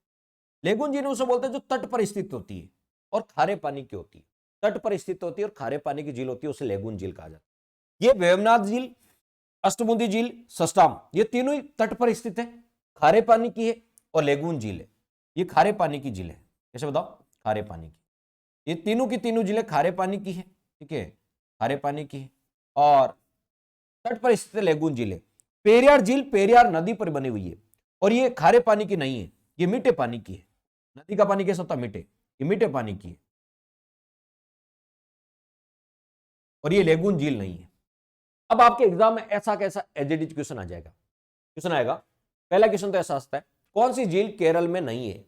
[SPEAKER 1] लेगून झील उसे बोलते हैं जो तट पर स्थित होती है और खारे पानी की होती है। तट पर स्थित होती है और खारे पानी की झील होती है, उसे लेगून झील कहा जाता है। ये वेमनाथ झील, अष्टमुदी झील, सस्टाम, ये तीनों ही तट पर स्थित है, खारे पानी की है और लेगून झील है, ये खारे पानी की झील है। कैसे बताओ? खारे पानी की। ये तीनों की तीनों झीलें खारे पानी की है। ठीक है? खारे पानी की है। और तट पर स्थित लेगून झील है। पेरियार झील पेरियार नदी पर बनी हुई है और ये खारे पानी की नहीं है, ये मीठे पानी की है। नदी का पानी कैसा होता है? मीठे। ये मीठे पानी की है और ये लेगून झील नहीं है। अब आपके एग्जाम में ऐसा कैसा एजेडिट क्वेश्चन आ जाएगा? क्वेश्चन आएगा, पहला क्वेश्चन तो ऐसा आता है, कौन सी झील केरल में नहीं है?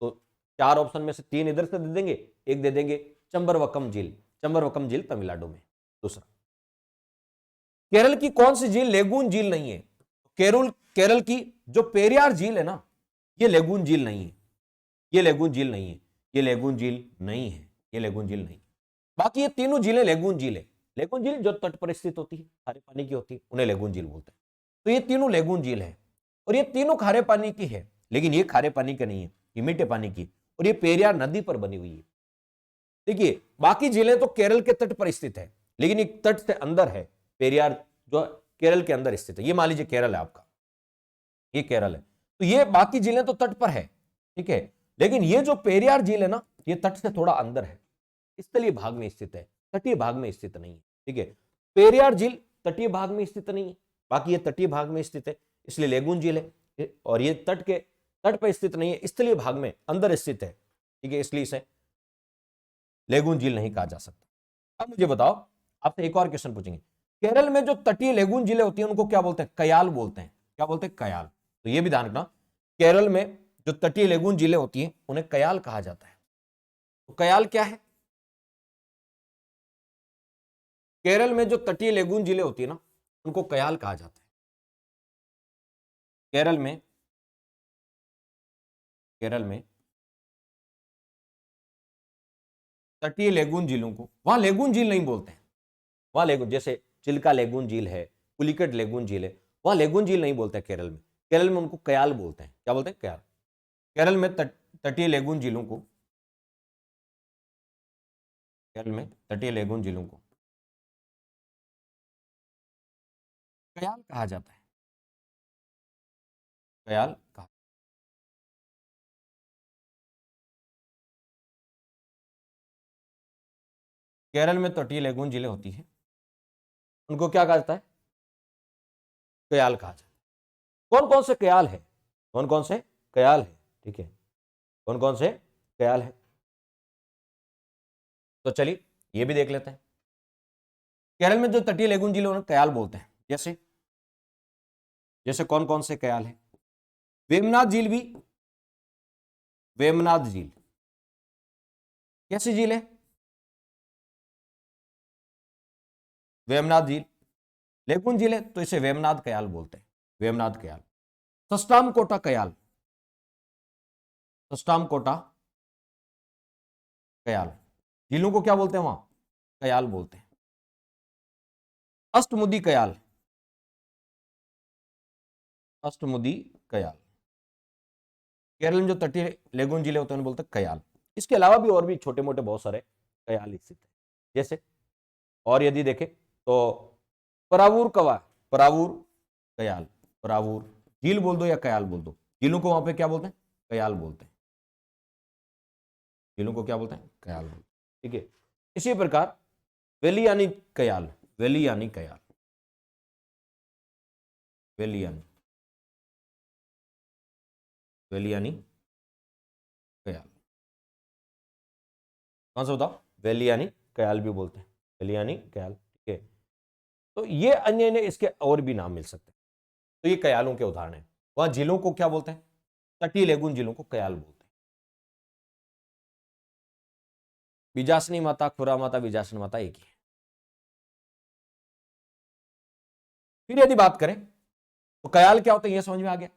[SPEAKER 1] तो 4 ऑप्शन में से 3 इधर से दे देंगे, एक दे देंगे चंबरवकम झील। चंबरवकम झील तमिलनाडु में। दूसरा, केरल की कौन सी झील लेगून झील नहीं है? केरल की जो पेरियार झील है ना, ये लेगून झील नहीं है, ये लेगून झील नहीं है, ये लेगून झील नहीं है, ये लेगून झील नहीं। बाकी ये तीनों झीलें लेगून झील है। लेगून झील जो तट पर स्थित होती है, खारे पानी की होती है, उन्हें लेगून झील बोलते हैं। तो ये तीनों लेगून झील है और ये तीनों खारे पानी की है, लेकिन ये खारे पानी की नहीं है, ये मीठे पानी की और ये पेरियार नदी पर बनी हुई है। देखिए, बाकी झीलें तो केरल के तट पर स्थित है, लेकिन एक तट से अंदर है। पेरियार जो केरल के अंदर स्थित है, ये मान लीजिए केरल है आपका, ये केरल है, तो ये बाकी झीलें तो तट पर है, ठीक है, लेकिन ये जो पेरियार झील है ना, ये तट से थोड़ा अंदर है, स्थलीय भाग में स्थित है, तटीय भाग में स्थित नहीं है। ठीक है, पेरियार झील तटीय भाग में स्थित नहीं है, बाकी ये तटीय भाग में स्थित है, इसलिए लेगून झील है। और ये तट पर स्थित नहीं है, स्थलीय भाग में अंदर स्थित है, ठीक है, इसलिए इसे लेगून झील नहीं कहा जा सकता। अब मुझे बताओ, आपसे एक और क्वेश्चन पूछेंगे, केरल में जो तटीय लेगून झीलें होती हैं उनको क्या बोलते हैं? कयाल बोलते हैं। क्या बोलते हैं? कयाल। तो ये भी ध्यान रखना, केरल में जो तटीय लेगून झीलें होती हैं उन्हें कयाल कहा जाता है। तो कयाल क्या है? केरल में जो तटीय लेगून झीलें होती है ना, उनको कयाल कहा जाता है। केरल में तटीय लेगून झीलों को, वहां लेगून झील नहीं बोलते हैं, वहां लेगून, जैसे चिल्का लेगून झील है, पुलिकट लेगून झील है, वहां लेगून झील नहीं बोलते हैं केरल में। केरल में उनको कयाल बोलते हैं। क्या बोलते हैं? कयाल। केरल में तटीय लेगून झीलों को, केरल में तटीय लेगून झीलों को कयाल कहा जाता है। कयाल कहा। केरल में तटीय लेगून झीलें होती हैं, उनको क्या कहा जाता है? कयाल कहा जाता है। कौन कौन से कयाल है? कौन कौन से कयाल है? ठीक है, कौन कौन से कयाल है? तो चलिए ये भी देख लेते हैं। केरल में जो तटीय लेगून झील उन्हें कयाल बोलते हैं। जैसे जैसे कौन कौन से कयाल है? वेमनाथ झील भी, वेमनाथ झील कैसी झील है? वेमनाथ झील लेगून झील है, तो इसे वेमनाथ कयाल बोलते हैं। वेमनाथ कयाल। सस्टाम कोटा कयाल, सस्टाम कोटा कयाल, झीलों को क्या बोलते हैं वहां? कयाल बोलते हैं। अष्टमुदी कयाल, अष्टमुदी कयाल, केरल में जो तटीय लेगून झीलें होते हैं उन्हें बोलते हैं कयाल। इसके अलावा भी और भी छोटे मोटे बहुत सारे कयाल स्थित है। जैसे और यदि देखें तो परावूर कवा, परावूर कयाल, परावूर झील बोल दो या कयाल बोल दो, झीलों को वहां पे क्या बोलते हैं? कयाल बोलते हैं। झीलों को क्या बोलते हैं? कयाल बोलते हैं। ठीक है, इसी प्रकार वेलियानी कयाल, वेलियानी कयाल, वेलियानी, वेलियानी कयाल, कौन सा बताओ? वेलियानी कयाल भी बोलते हैं, वेलियानी कयाल। ठीक है, तो ये अन्य अन्य इसके और भी नाम मिल सकते हैं। तो ये कयालों के उदाहरण हैं। वहां झीलों को क्या बोलते हैं? तटीय लेगून झीलों को कयाल बोलते हैं। बीजासनी माता, खुरा माता, बीजासनी माता एक ही है। फिर यदि बात करें तो कयाल क्या होता है, यह समझ में आ गया।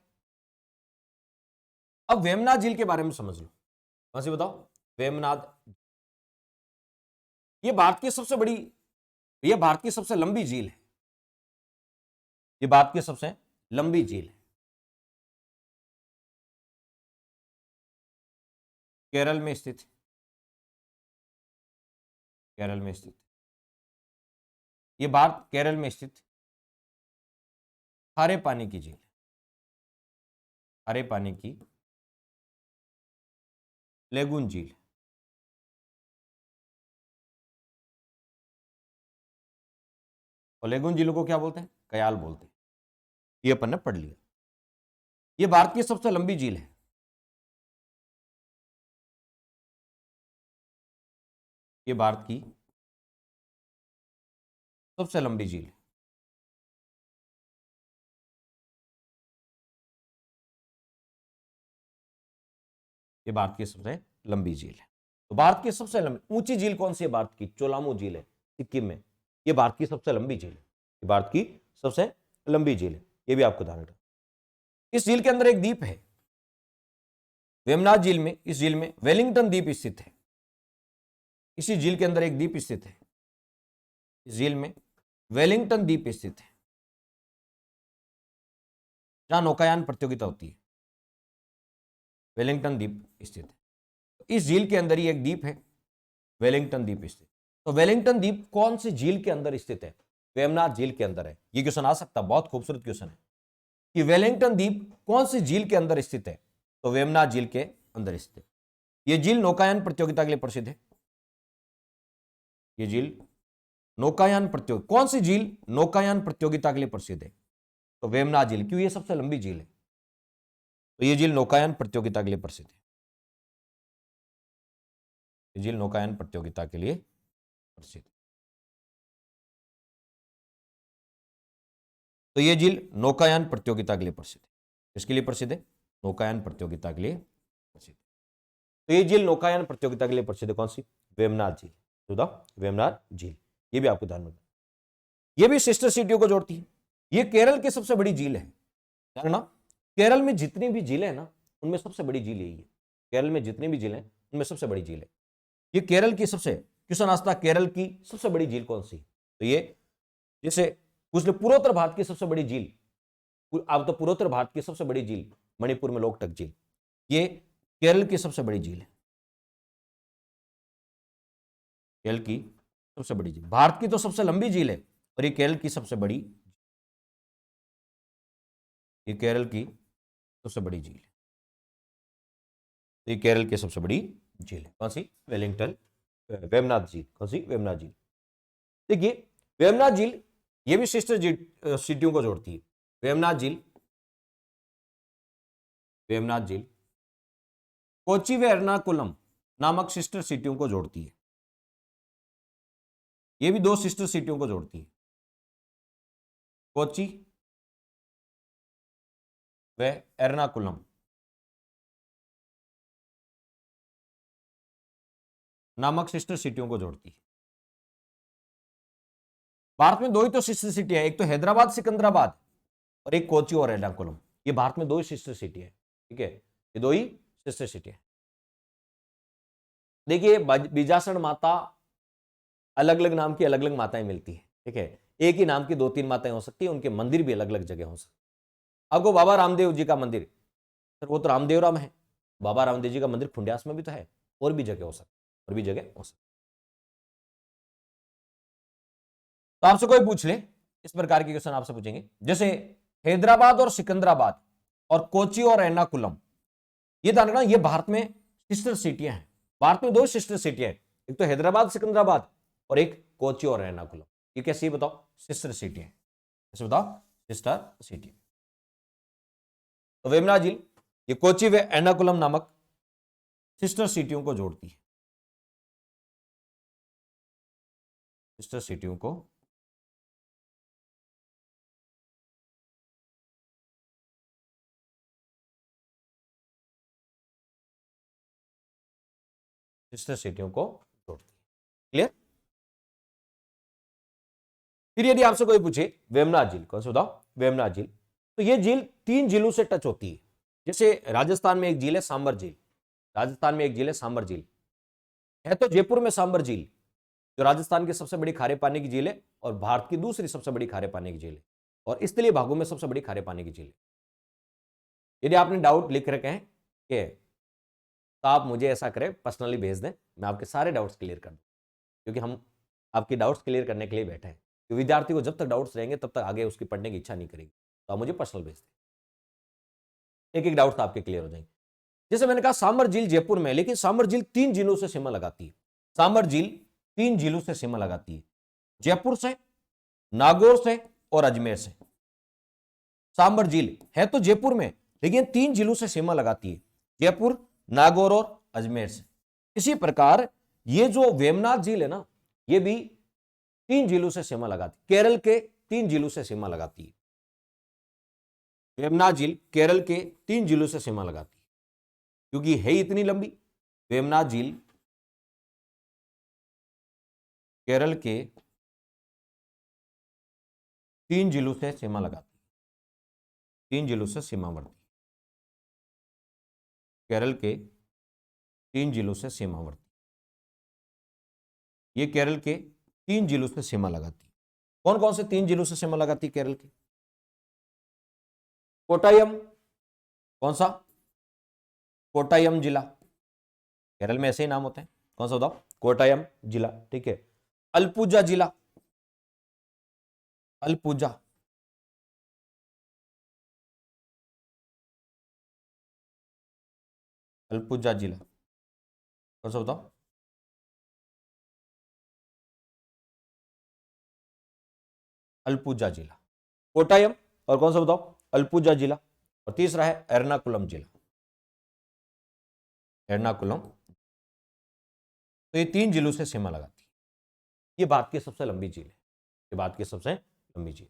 [SPEAKER 1] अब वेमनाथ झील के बारे में समझ लो। कौन सी बताओ? वेमनाथ। यह भारत की सबसे बड़ी, यह भारत की सबसे लंबी झील है। यह भारत की सबसे लंबी झील है। केरल में स्थित, केरल में स्थित, यह भारत केरल में स्थित खारे पानी की झील है। खारे पानी की लेगून झील। और लेगून झीलों को क्या बोलते हैं? कयाल बोलते हैं। ये अपन ने पढ़ लिया। ये भारत की सबसे लंबी झील है। ये भारत की सबसे लंबी झील है। ये भारत की सबसे लंबी झील है। तो भारत की सबसे लंबी ऊंची झील कौन सी है? भारत की चोलामू झील है, सिक्किम में। ये भारत की सबसे लंबी झील है। ये भारत की सबसे लंबी झील है। ये भी आपको ध्यान रखना। इस झील के अंदर एक द्वीप है वेमनाथ झील में। इस झील में वेलिंगटन द्वीप स्थित है। इसी झील के अंदर एक द्वीप स्थित है। इस झील में वेलिंगटन द्वीप स्थित है, जहां नौकायान प्रतियोगिता होती है। वेलिंगटन द्वीप स्थित है। इस झील के अंदर ही एक द्वीप है, वेलिंगटन द्वीप स्थित। तो वेलिंगटन द्वीप कौन सी झील के अंदर स्थित है? वेमनाथ झील के अंदर है। ये क्वेश्चन आ सकता है, बहुत खूबसूरत क्वेश्चन है कि वेलिंगटन द्वीप कौन सी झील के अंदर स्थित है? तो वेमनाथ झील के अंदर स्थित है। यह झील नौकायान प्रतियोगिता के लिए प्रसिद्ध है। यह झील नौकायान प्रतियोगिता, कौन सी झील नौकायान प्रतियोगिता के लिए प्रसिद्ध है? तो वेमनाथ झील, क्यों? ये सबसे लंबी झील है, तो यह झील नौकायान प्रतियोगिता के लिए प्रसिद्ध है। यह झील नौकायान प्रतियोगिता के लिए प्रसिद्ध। तो यह झील नौकायान प्रतियोगिता के लिए प्रसिद्ध है। किसके लिए प्रसिद्ध है? नौकायान प्रतियोगिता के लिए प्रसिद्ध। तो यह झील नौकायान प्रतियोगिता के लिए प्रसिद्ध है। कौन सी? वेमनाथ झील। वेमनाथ झील, ये भी आपको ध्यान रखना। ये भी सिस्टर सिटियों को जोड़ती है। ये केरल की सबसे बड़ी झील है। ध्यान रखना, केरल में जितनी भी झीलें हैं ना, उनमें सबसे बड़ी झील यही है। केरल में जितनी भी झीलें हैं, उनमें सबसे बड़ी झील है ये। केरल की सबसे, क्वेश्चन आता, केरल की सबसे बड़ी झील कौन सी? तो ये जैसे कुछ पूर्वोत्तर भारत की सबसे बड़ी झील, अब तो पूर्वोत्तर भारत की सबसे बड़ी झील मणिपुर में लोकटक झील, ये केरल की सबसे बड़ी झील है। केरल की सबसे बड़ी झील, भारत की तो सबसे लंबी झील है, और ये केरल की सबसे बड़ी, ये केरल की सबसे बड़ी झील है। ये केरल की सबसे बड़ी झील है। कौन सी? वेमनाथ झील। कौन सी? वेमनाथ झील। देखिए, वेमनाथ झील ये भी सिस्टर सिटियों को जोड़ती है। वेमनाथ झील, वेमनाथ झील कोची व एर्नाकुलम नामक सिस्टर सिटियों को जोड़ती है। ये भी दो सिस्टर सिटियों को जोड़ती है, कोची व एर्नाकुलम नामक सिस्टर सिटियों को जोड़ती है। भारत में दो ही तो सिस्टर सिटी है, एक तो हैदराबाद सिकंदराबाद और एक कोची और एर्नाकुलम। ये भारत में दो ही सिस्टर सिटी है। ठीक है, ये दो ही सिस्टर सिटी है। देखिए, बीजासण माता, अलग अलग नाम की अलग अलग माताएं मिलती है। ठीक है, एक ही नाम की दो तीन माताएं हो सकती है, उनके मंदिर भी अलग अलग जगह हो सकते हैं। आपको बाबा रामदेव जी का मंदिर, सर वो तो रामदेव राम है, बाबा रामदेव जी का मंदिर खुंडियास में भी तो है, और भी जगह हो सकती है, और भी जगह हो सकती। तो आपसे कोई पूछ ले, इस प्रकार के क्वेश्चन आपसे पूछेंगे, जैसे हैदराबाद और सिकंदराबाद और कोची और एर्नाकुलम, ये ध्यान रखना, ये भारत में सिस्टर सिटियां हैं। भारत में दो सिस्टर सिटियां हैं, एक तो हैदराबाद सिकंदराबाद और एक कोची और एर्नाकुलम। ये कैसी बताओ? सिस्टर सिटियां। कैसे बताओ? Sister city. तो वेमना झील ये कोची व एर्नाकुलम नामक सिस्टर सिटियों को जोड़ती है। सिस्टर सिटियों को सिस्टर सिटियों को जोड़ती है। क्लियर? फिर यदि आपसे कोई पूछे वेमना झील, कौन सा बताओ? वेमना झील। तो ये झील तीन झीलों से टच होती है। जैसे राजस्थान में एक झील है सांबर झील, राजस्थान में एक झील है सांबर झील, है तो जयपुर में सांबर झील, जो राजस्थान की सबसे बड़ी खारे पानी की झील है और भारत की दूसरी सबसे बड़ी खारे पानी की झील है, और स्थलीय भागों में सबसे बड़ी खारे पानी की झील है। यदि आपने डाउट लिख रखे हैं कि तो आप मुझे ऐसा करें, पर्सनली भेज दें, मैं आपके सारे डाउट्स क्लियर कर दूं, क्योंकि हम आपके डाउट्स क्लियर करने के लिए बैठे हैं। तो विद्यार्थी को जब तक डाउट्स रहेंगे तब तक आगे उसकी पढ़ने की इच्छा नहीं करेगी। तो आप मुझे पर्सनल भेज दें, एक एक डाउट्स आपके क्लियर हो जाएंगे। जैसे मैंने कहा सांबर झील जयपुर में, लेकिन सांबर झील तीन झीलों से सीमा लगाती है। सांबर झील तीन झीलों से सीमा लगाती है, जयपुर से, नागौर से और अजमेर से। सांबर झील है तो जयपुर में, लेकिन 3 जिलों से सीमा लगाती है, जयपुर, नागौर और अजमेर से। इसी प्रकार ये जो वेमनाथ झील है ना, ये भी 3 जिलों से सीमा लगाती, केरल के 3 जिलों से सीमा लगाती है। वेमनाथ झील केरल के 3 जिलों से सीमा लगाती है, क्योंकि है इतनी लंबी। वेमनाथ झील केरल के 3 जिलों से सीमा लगाती है, 3 जिलों से सीमावर्ती, केरल के 3 जिलों से सीमावर्ती, ये केरल के 3 जिलों से सीमा लगाती है। कौन कौन से 3 जिलों से सीमा लगाती है केरल के? कोट्टायम, कौन सा? कोट्टायम जिला, केरल में ऐसे ही नाम होते हैं, कौन सा बताओ? कोट्टायम जिला, ठीक है। अलपुजा जिला, अलपुजा, अलपुजा जिला, कौन सा बताओ? अलपुजा जिला, कोट्टायम, और कौन सा बताओ? अलपुजा जिला। और तीसरा है एर्नाकुलम जिला, एर्नाकुलम। तो ये 3 जिलों से सीमा लगाती है। ये भारत की सबसे लंबी झील है, ये भारत की सबसे लंबी झील।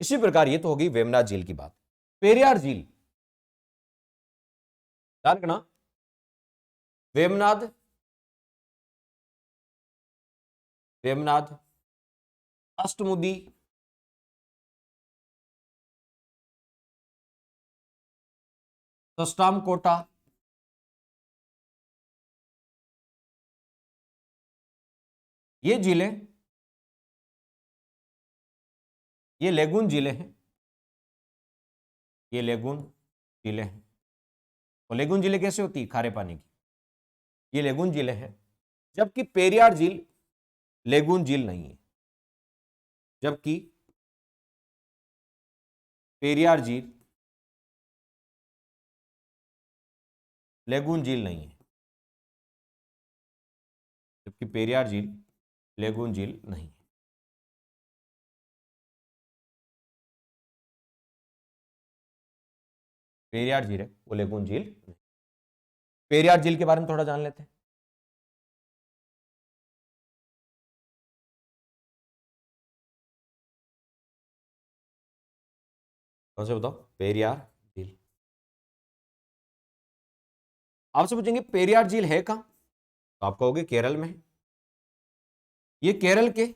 [SPEAKER 1] इसी प्रकार ये तो होगी वेमनाथ झील की बात। पेरियार झील, ध्यान रखना, वेमनाथ, वेमनाथ, अष्टमुदी, सस्टामकोटा, ये जिले, ये लेगून जिले हैं, ये लेगून जिले हैं। और लेगून जिले कैसे होती है? खारे पानी की, ये लेगून जिले हैं। जबकि पेरियार झील लेगून झील नहीं है, जबकि पेरियार झील लेगून झील नहीं है, जबकि पेरियार झील लेगून झील नहीं है। पेरियार झील है, वो लेगून झील नहीं। पेरियार झील के बारे में थोड़ा जान लेते हैं। कौन से बताओ? पेरियार झील। आपसे पूछेंगे पेरियार झील है कहां, तो आप कहोगे केरल में है। ये केरल के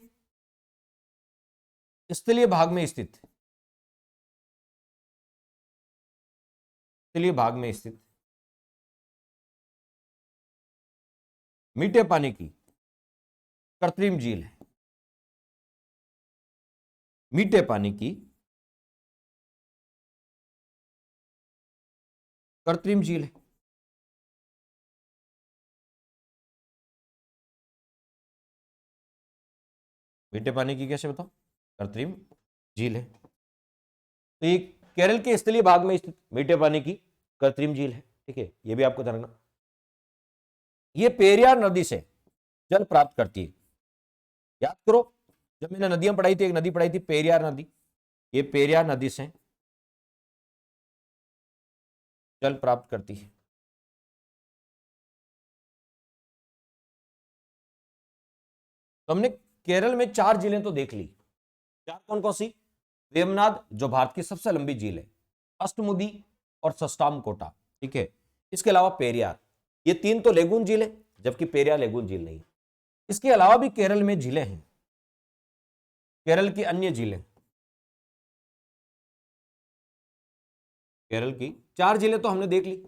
[SPEAKER 1] स्थलीय भाग में स्थित, स्थलीय भाग में स्थित मीठे पानी की कृत्रिम झील है, मीठे पानी की कृत्रिम झील है। मीठे पानी की कैसे बताओ? कृत्रिम झील है। तो ये केरल के स्थलीय भाग में स्थित मीठे पानी की कृत्रिम झील है, ठीक है, ये भी आपको ध्यान रखना। ये पेरियार नदी से जल प्राप्त करती है। याद करो, जब मैंने नदियां पढ़ाई थी, एक नदी पढ़ाई थी पेरियार नदी, ये पेरियार नदी से जल प्राप्त करती है। तो हमने केरल में 4 झीलें तो देख ली। 4 कौन कौन सी? वेमनाथ जो भारत की सबसे लंबी झील है, अष्टमुदी और सस्टामकोटा, ठीक है। इसके अलावा पेरियार, ये 3 तो लेगून झील है, जबकि पेरियार लेगून झील नहीं। इसके अलावा भी केरल में झीलें हैं, केरल की अन्य झीलें, केरल की 4 झीलें तो हमने देख ली।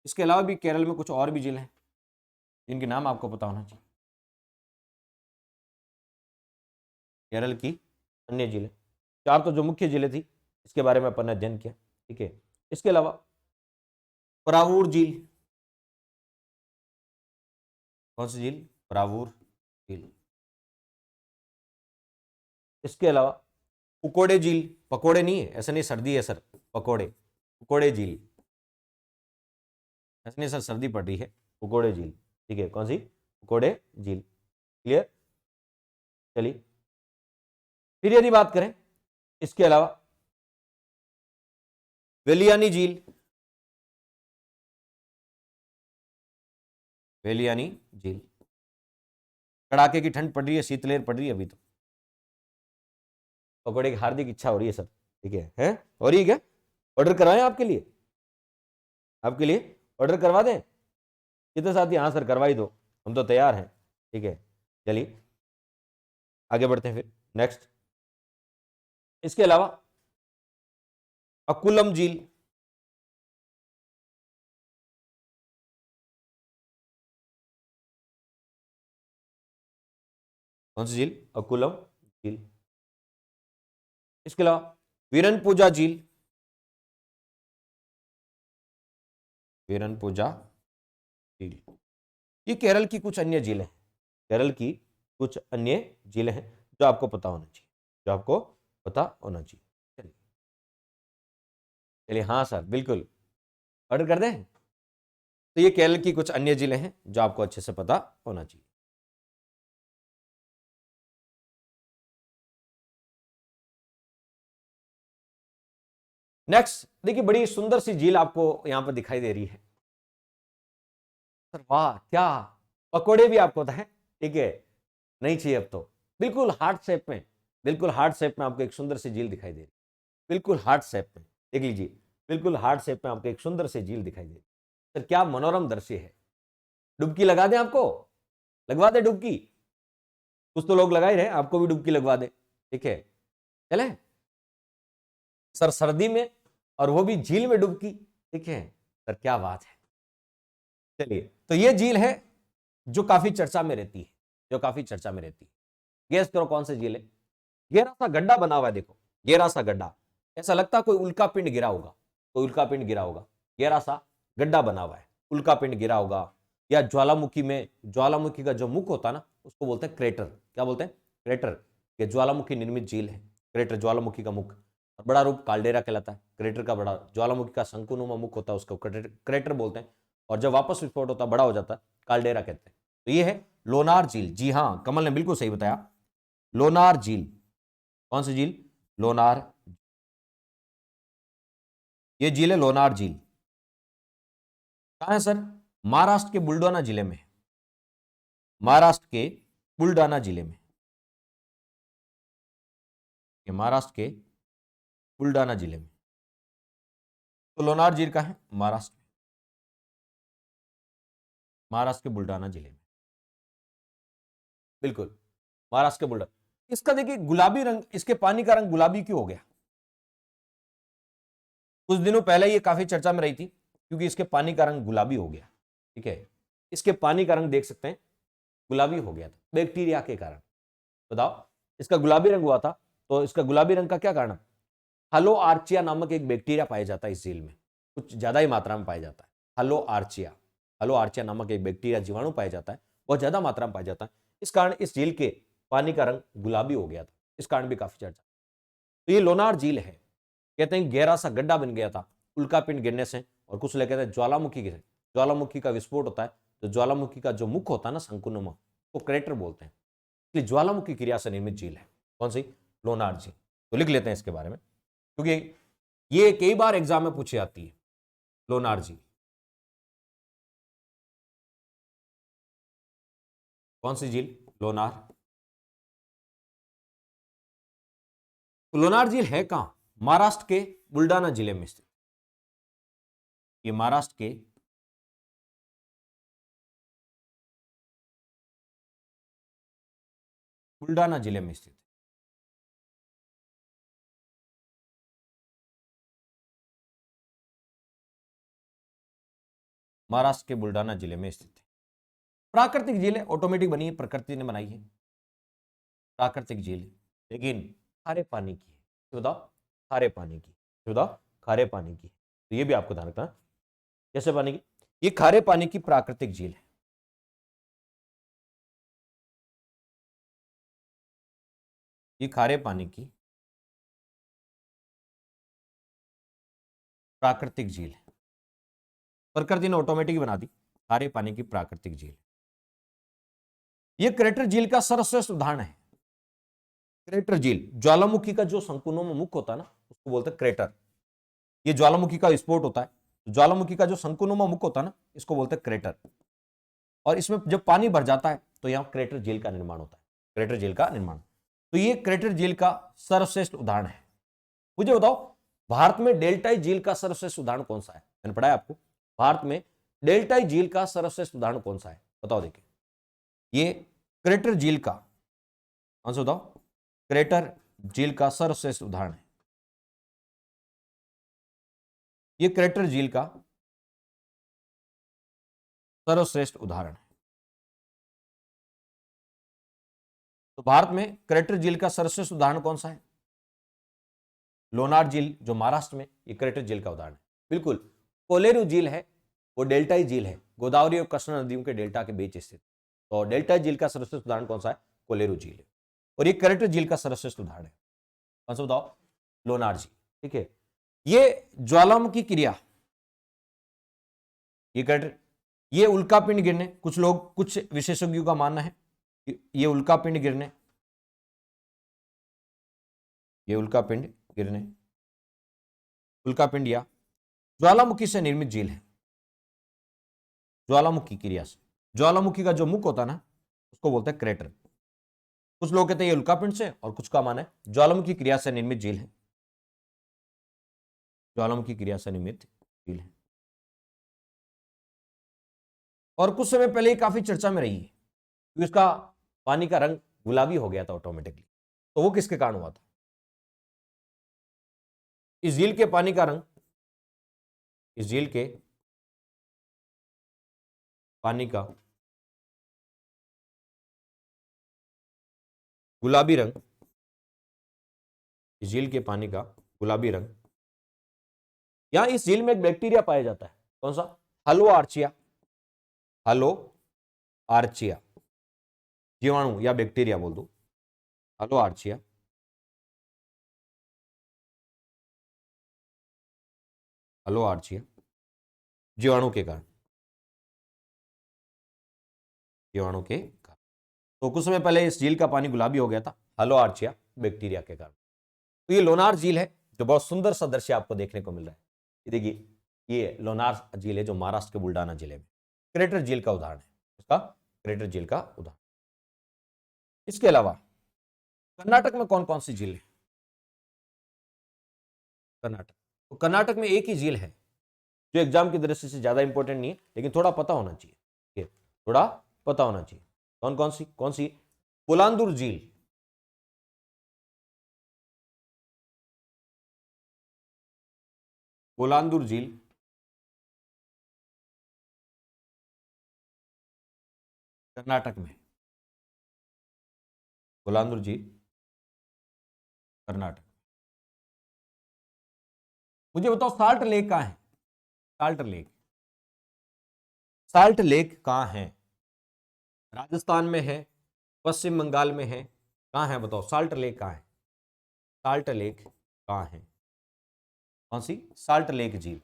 [SPEAKER 1] इसके अलावा भी केरल में कुछ और भी झीलें हैं, जिनके नाम आपको पता होना चाहिए। केरल की अन्य झीलें 4 तो जो मुख्य झीलें थी, इसके बारे में अपन ने अध्ययन किया, ठीक है। इसके अलावा परावूर झील, कौन सी झील? परावूर झील। इसके अलावा पुकोड़े झील, पकोड़े नहीं है, ऐसा नहीं सर्दी है सर, पकोड़े, पुकोड़े झील, ऐसा नहीं सर सर्दी पड़ रही है, पुकोड़े झील, ठीक है। कौन सी? पुकोड़े झील, क्लियर? चलिए, फिर यदि बात करें इसके अलावा वेलियानी झील, वेलियानी झील, कड़ाके की ठंड पड़ रही है, शीतलहर पड़ रही है अभी तो, पकौड़े की हार्दिक इच्छा हो रही है सब, ठीक है हो रही है क्या? ऑर्डर करवाएं आपके लिए, आपके लिए ऑर्डर करवा दें? कितने साथी हाँ सर करवाई दो, हम तो तैयार हैं, ठीक है। चलिए आगे बढ़ते हैं फिर नेक्स्ट। इसके अलावा अकुलम झील, कौन सी झील? अकुलम झील। इसके अलावा वीरनपुजा झील, वीरनपुजा झील, ये केरल की कुछ अन्य झीलें हैं, केरल की कुछ अन्य झीलें हैं जो आपको पता होना चाहिए, जो आपको पता होना चाहिए। चलिए चलिए, हाँ सर बिल्कुल, ऑर्डर कर दें? तो ये केरल की कुछ अन्य जिले हैं जो आपको अच्छे से पता होना चाहिए। नेक्स्ट देखिए, बड़ी सुंदर सी झील आपको यहां पर दिखाई दे रही है सर, वाह क्या पकोड़े भी आपको है, ठीक है। नहीं चाहिए अब तो, बिल्कुल हार्ट शेप में, बिल्कुल हार्ट शेप में आपको एक सुंदर सी झील दिखाई दे रही है, बिल्कुल हार्ट शेप में, देख लीजिए, बिल्कुल हार्ट शेप में आपको एक सुंदर सी झील दिखाई दे रही है। सर क्या मनोरम दृश्य है, डुबकी लगा दें आपको? लगवा दे डुबकी? कुछ तो लोग लगा ही रहे, आपको भी डुबकी लगवा दे, ठीक है। चले सर सर्दी में, और वो भी झील में डुबकी, ठीक है सर, क्या बात है। चलिए, तो ये झील है जो काफी चर्चा में रहती है, जो काफी चर्चा में रहती है। गेस करो कौन सी झील है? गहरा सा गड्ढा बना हुआ है, देखो गहरा सा गड्ढा, ऐसा लगता है कोई उल्का पिंड गिरा होगा, कोई उल्का पिंड गिरा होगा, गहरा सा गड्ढा बना हुआ है, उल्का पिंड गिरा होगा, या ज्वालामुखी में, ज्वालामुखी का जो मुख होता है ना उसको बोलते हैं क्रेटर, क्या बोलते हैं? क्रेटर। ये ज्वालामुखी निर्मित झील है, क्रेटर ज्वालामुखी का मुख, और बड़ा रूप काल्डेरा कहलाता है, क्रेटर का बड़ा, ज्वालामुखी का शंकुनुमा मुख होता है उसको क्रेटर बोलते हैं, और जब वापस विस्फोट होता है बड़ा हो जाता है, काल्डेरा कहते हैं। तो ये है लोनार झील, जी हाँ कमल ने बिल्कुल सही बताया, लोनार झील। कौन सी झील? लोनार, ये झील है लोनार झील। कहां है सर? महाराष्ट्र के बुलढाना जिले में, महाराष्ट्र के बुलढाना जिले में, ये महाराष्ट्र के बुलढाना जिले में। तो लोनार झील का है महाराष्ट्र में, महाराष्ट्र के बुलढाना जिले में, बिल्कुल महाराष्ट्र के बुलढाना। इसका देखिए गुलाबी रंग, इसके पानी का रंग गुलाबी क्यों हो गया? कुछ दिनों पहले ये काफी चर्चा में रही थी क्योंकि इसके पानी का रंग गुलाबी हो गया, ठीक है। इसके पानी का रंग देख सकते हैं गुलाबी हो गया था बैक्टीरिया के कारण। बताओ, इसका गुलाबी रंग हुआ था, तो इसका गुलाबी रंग का क्या कारण? हलो आर्चिया नामक एक बैक्टीरिया पाया जाता है इस झील में, कुछ ज्यादा ही मात्रा में पाया जाता है। हलो आर्चिया, हलो आर्चिया नामक एक बैक्टीरिया जीवाणु पाया जाता है, बहुत ज्यादा मात्रा में पाया जाता है, इस कारण इस झील के पानी का रंग गुलाबी हो गया था, इस कारण भी काफी चर्चा। तो ये लोनार झील है, कहते हैं गहरा सा गड्ढा बन गया था उल्कापिंड गिरने से, और कुछ लोग कहते हैं ज्वालामुखी से, ज्वालामुखी का विस्फोट होता है तो ज्वालामुखी का जो मुख होता है ना शंकुनुमा, वो क्रेटर बोलते हैं, इसलिए ज्वालामुखी क्रिया से निर्मित झील है। कौन सी? लोनार झील। तो लिख लेते हैं इसके बारे में, क्योंकि ये कई बार एग्जाम में पूछी जाती है, लोनार झील। कौन सी झील? लोनार। तो लोनार झील है कहां? महाराष्ट्र के बुलढाना जिले में स्थित, ये महाराष्ट्र के बुलढाना जिले में स्थित है। महाराष्ट्र के बुलढाना जिले में स्थित है। प्राकृतिक झील है, ऑटोमेटिक बनी है, प्रकृति ने बनाई है, प्राकृतिक झील है, लेकिन खारे पानी की है। तो बताओ, खारे पानी की, तो बताओ खारे पानी की। तो ये भी आपको ध्यान रखना है। कैसे पानी की? ये खारे पानी की प्राकृतिक झील है, ये खारे पानी की प्राकृतिक झील है, प्रकृति ने ऑटोमेटिक बना दी, खारे पानी की प्राकृतिक झील। ये क्रेटर झील का सर्वश्रेष्ठ उदाहरण है, क्रेटर झील, ज्वालामुखी का जो संकुलों में मुख होता है ना उसको बोलते हैं क्रेटर। ये ज्वालामुखी का विस्फोट होता है, ज्वालामुखी का जो संकुलों मुख होता है ना इसको बोलते हैं क्रेटर। और इसमें जब पानी भर जाता है तो यहां क्रेटर झील का निर्माण होता है, क्रेटर झील का निर्माण। तो ये क्रेटर झील का सर्वश्रेष्ठ उदाहरण है। मुझे बताओ भारत में डेल्टाई झील का सर्वश्रेष्ठ उदाहरण कौन सा है? मैंने पढ़ा है आपको, भारत में डेल्टाई झील का सर्वश्रेष्ठ उदाहरण कौन सा है? बताओ। देखिए ये क्रेटर झील का, कौन सा बताओ? क्रेटर झील का सर्वश्रेष्ठ उदाहरण है। ये क्रेटर झील का सर्वश्रेष्ठ उदाहरण है। तो भारत में क्रेटर झील का सर्वश्रेष्ठ उदाहरण कौन सा है? लोनार झील जो महाराष्ट्र में, ये क्रेटर झील का उदाहरण है। बिल्कुल। कोलेरू झील है वो डेल्टाई झील है, गोदावरी और कृष्णा नदियों के डेल्टा के बीच स्थित। तो डेल्टा झील का सर्वश्रेष्ठ उदाहरण कौन सा है? कोलेरू झील है। और ये क्रेटर झील का सर्वश्रेष्ठ उदाहरण है कौन सा बताओ? लोनार झील। ठीक है। ये ज्वालामुखी क्रिया, ये क्रेटर, ये उल्कापिंड गिरने, कुछ लोग, कुछ विशेषज्ञों का मानना है ये उल्कापिंड गिरने, ये उल्कापिंड गिरने, उल्कापिंड या ज्वालामुखी से निर्मित झील है। ज्वालामुखी क्रिया से, ज्वालामुखी का जो मुख होता है ना उसको बोलते हैं क्रेटर। कुछ लोग कहते हैं ये उल्कापिंड से, और कुछ का मानना है ज्वालामुखी क्रिया से निर्मित झील है, ज्वालामुखी क्रिया से निर्मित झील है। और कुछ समय पहले ही काफी चर्चा में रही है कि उसका पानी का रंग गुलाबी हो गया था ऑटोमेटिकली। तो वो किसके कारण हुआ था? इस झील के पानी का रंग, इस झील के पानी का गुलाबी रंग, इस झील के पानी का गुलाबी रंग, यहां इस झील में एक बैक्टीरिया पाया जाता है, कौन सा? हलो आर्चिया, हलो आर्चिया, जीवाणु या बैक्टीरिया बोल दो, हलो आर्चिया। हलो आर्चिया, जीवाणु के कारण, जीवाणु के कारण। तो कुछ समय पहले इस झील का पानी गुलाबी हो गया था हलो आर्चिया बैक्टीरिया के कारण। तो ये लोनार झील है जो बहुत सुंदर सा दृश्य आपको देखने को मिल रहा है। ये देखिए, ये लोनार झील है जो महाराष्ट्र के बुल्डाना जिले में, क्रेटर झील का उदाहरण है, उसका क्रेटर झील का उदाहरण। इसके अलावा कर्नाटक में कौन कौन सी झील है? कर्नाटक, तो कर्नाटक में एक ही झील है जो एग्जाम की दृष्टि से ज्यादा इंपॉर्टेंट नहीं है, लेकिन थोड़ा पता होना चाहिए, ठीक है, थोड़ा पता होना चाहिए। कौन सी? पोलांदुर झील। पोलांदुर झील कर्नाटक में, पोलांदुर झील कर्नाटक। मुझे बताओ साल्ट लेक कहां है? साल्ट लेक, साल्ट लेक कहां है? राजस्थान में है, पश्चिम बंगाल में है, कहां है बताओ? साल्ट लेक कहां है? साल्ट लेक कहां है? कौन सी? साल्ट लेक झील।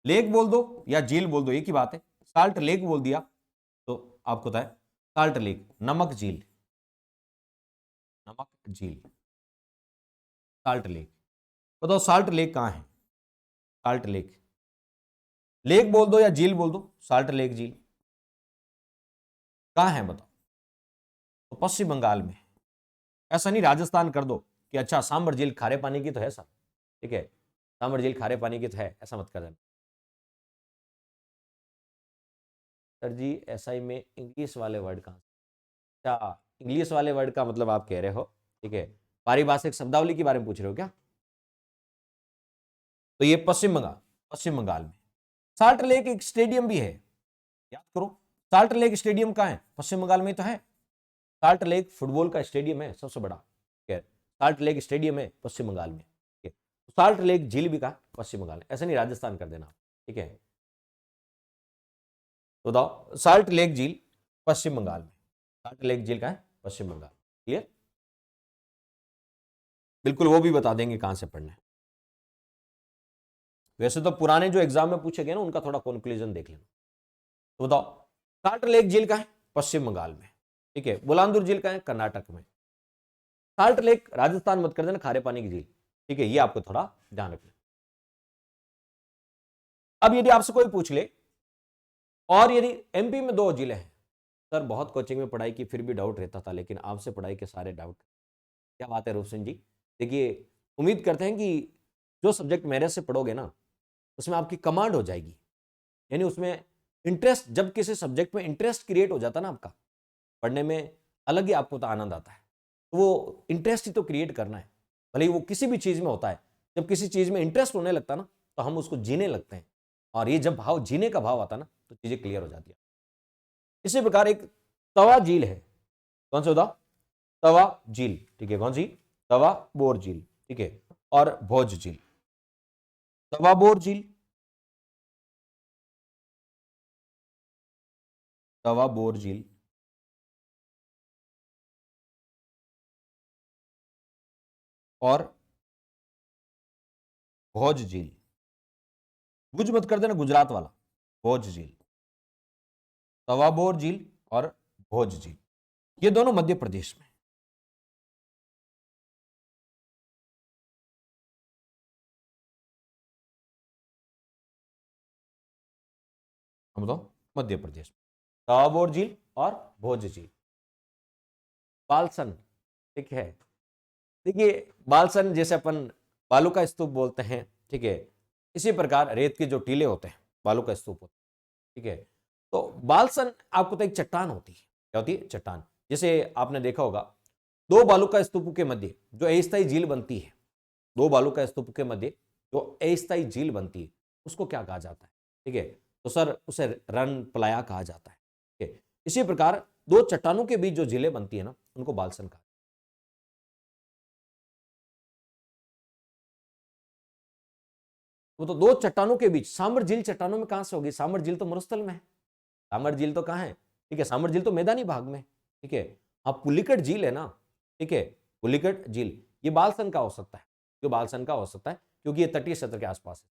[SPEAKER 1] लेक बोल दो या झील बोल दो एक ही बात है। साल्ट लेक बोल दिया तो आपको पता है साल्ट लेक, नमक झील, नमक झील, साल्ट लेक। बताओ साल्ट लेक कहां है? साल्ट लेक, लेक बोल दो या झील बोल दो, साल्ट लेक झील कहां है बताओ? तो पश्चिम बंगाल में। ऐसा नहीं राजस्थान कर दो कि अच्छा सांबर झील खारे पानी की तो है सर, ठीक है, सांबर झील खारे पानी की तो है, ऐसा मत कर देना। सर जी एसआई में इंग्लिश वाले वर्ड कहां? अच्छा, इंग्लिश वाले वर्ड का मतलब आप कह रहे हो, ठीक है, पारिभाषिक शब्दावली के बारे में पूछ रहे हो क्या? तो ये पश्चिम बंगाल, पश्चिम बंगाल में साल्ट लेक एक स्टेडियम भी है, याद करो। साल्ट लेक स्टेडियम कहां है? पश्चिम बंगाल में तो है। साल्ट लेक फुटबॉल का स्टेडियम है सबसे बड़ा, ठीक है, साल्ट लेक स्टेडियम है पश्चिम बंगाल में, ठीक है। साल्ट लेक झील भी कहा पश्चिम बंगाल, ऐसा नहीं राजस्थान कर देना, ठीक है। तो बताओ साल्ट लेक झील पश्चिम बंगाल में, साल्ट लेक झील का है पश्चिम बंगाल, क्लियर? बिल्कुल, वो भी बता देंगे कहां से पढ़ना है। वैसे तो पुराने जो एग्जाम में पूछे गए ना उनका थोड़ा कंक्लूजन देख लेना। तो बताओ साल्ट लेक झील का है पश्चिम बंगाल में, ठीक है, बुलांदुर झील का है कर्नाटक में, साल्ट लेक राजस्थान मत कर देना, खारे पानी की झील, ठीक है, ये आपको थोड़ा ध्यान रखना। अब यदि आपसे कोई पूछ ले और यदि एमपी में 2 जिले हैं, सर बहुत कोचिंग में पढ़ाई की फिर भी डाउट रहता था, लेकिन आपसे पढ़ाई के सारे डाउट, क्या बात है रूप सिंह जी। देखिए उम्मीद करते हैं कि जो सब्जेक्ट मेरे से पढ़ोगे ना उसमें आपकी कमांड हो जाएगी, यानी उसमें इंटरेस्ट, जब किसी सब्जेक्ट में इंटरेस्ट क्रिएट हो जाता ना आपका, पढ़ने में अलग ही आपको तो आनंद आता है। तो वो इंटरेस्ट ही तो क्रिएट करना है, भले ही वो किसी भी चीज में होता है। जब किसी चीज में इंटरेस्ट होने लगता ना तो हम उसको जीने लगते हैं, और ये जब भाव जीने का भाव आता ना तो चीजें क्लियर हो जाती है। इसी प्रकार एक तवा झील है, कौन सा बताओ, तवा झील, ठीक है, कौन सी, तवा बोर झील, ठीक है, और भोज झील। तवा बोर झील, तवा बोर झील और भोज झील, गुज मत कर देना, गुजरात वाला, भोज झील, तवा बोर झील और भोज झील, ये दोनों मध्य प्रदेश में। हम बताओ, मध्य प्रदेश में तवा बोर झील और भोज झील। बालसन, ठीक है, देखिए बालसन जैसे अपन बालू का स्तूप बोलते हैं, ठीक है, इसी प्रकार रेत के जो टीले होते हैं बालू का स्तूप होता है, ठीक है। तो बालसन आपको तो एक चट्टान होती है, क्या होती है, चट्टान। जैसे आपने देखा होगा दो बालू का स्तूप के मध्य जो अस्थायी झील बनती है, दो बालू का स्तूप के मध्य जो अस्थायी झील बनती है उसको क्या कहा जाता है, ठीक है, तो सर उसे रन प्लाया कहा जाता है, ठीक है। इसी प्रकार दो चट्टानों के बीच जो झीलें बनती है ना उनको बालसन कहा। वो तो दो चट्टानों के बीच, सामर झील चट्टानों में कहां से होगी, सामर झील तो मरुस्थल में है, सामर झील तो कहां है, ठीक है, सामर झील तो मैदानी भाग में, ठीक है। हाँ पुलिकट झील है ना, ठीक है, पुलिकट झील ये बालसन का हो सकता है, जो बालसन का हो सकता है क्योंकि ये तटीय क्षेत्र के आसपास है।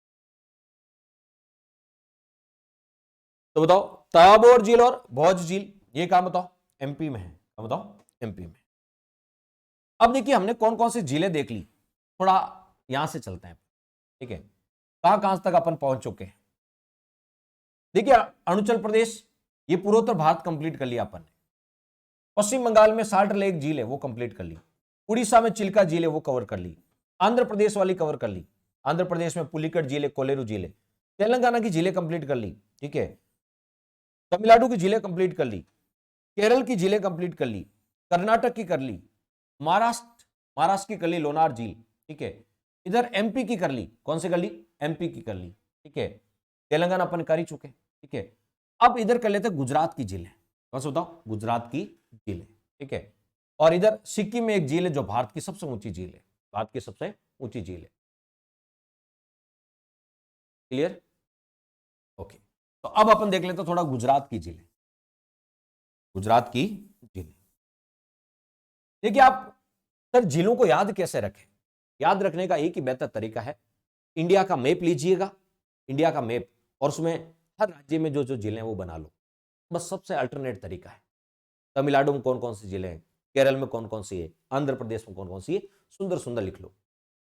[SPEAKER 1] तो बताओ तवाबोर झील और भोज झील ये कहां बताओ, एमपी में है, क्या बताओ, एमपी में। अब देखिए हमने कौन कौन सी झीलें देख ली, थोड़ा यहां से चलते हैं, ठीक है, कहां कहां तक अपन पहुंच चुके हैं। देखिए अरुणाचल प्रदेश ये पूर्वोत्तर भारत कंप्लीट कर लिया अपन ने, पश्चिम बंगाल में साल्ट लेक झील है वो कंप्लीट कर ली, उड़ीसा में चिल्का झील है वो कवर कर ली, आंध्र प्रदेश वाली कवर कर ली, आंध्र प्रदेश में पुलिकट झील है, कोलेरू झील है, तेलंगाना की झीलें कंप्लीट कर ली, ठीक है, तमिलनाडु की झीलें कंप्लीट कर ली, केरल की झीलें कंप्लीट कर ली, कर्नाटक की कर ली, महाराष्ट्र महाराष्ट्र की कर ली लोनार झील, ठीक है, इधर एमपी की कर ली, कौन से कर ली, एमपी की कर ली, ठीक है, तेलंगाना अपन कर ही चुके, ठीक है। अब इधर कर लेते गुजरात की झीलें, कौन सा बताओ, गुजरात की झीलें, ठीक है, और इधर सिक्किम में एक झील है जो भारत की सबसे ऊंची झील है, भारत की सबसे ऊंची झील है, क्लियर, ओके। तो अब अपन देख लेते थोड़ा गुजरात की झीलें, गुजरात की झीलें। देखिए आप सर झीलों को याद कैसे रखें, याद रखने का एक ही बेहतर तरीका है, इंडिया का मैप लीजिएगा, इंडिया का मैप, और उसमें हर राज्य में जो जो झीलें वो बना लो, बस सबसे अल्टरनेट तरीका है। तमिलनाडु में कौन कौन सी झीलें हैं, केरल में कौन कौन सी है, आंध्र प्रदेश में कौन कौन सी है, सुंदर सुंदर लिख लो,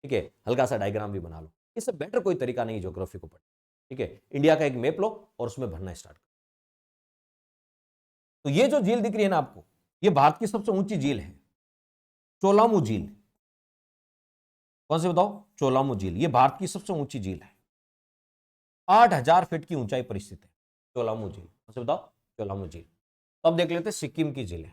[SPEAKER 1] ठीक है, हल्का सा डायग्राम भी बना लो, इससे बेटर कोई तरीका नहीं ज्योग्राफी को पढ़ने, ठीक है। इंडिया का एक मैप लो और उसमें भरना स्टार्ट करो। तो ये जो झील दिख रही है ना आपको, ये भारत की सबसे ऊंची झील है, चोलामू झील, कौन से बताओ, चोलामू झील, ये भारत की सबसे ऊंची झील है, 8,000 फीट की ऊंचाई पर स्थित है चोलामू झील, कौन से बताओ, चोलामू झील। तो अब देख लेते हैं सिक्किम की झीलें,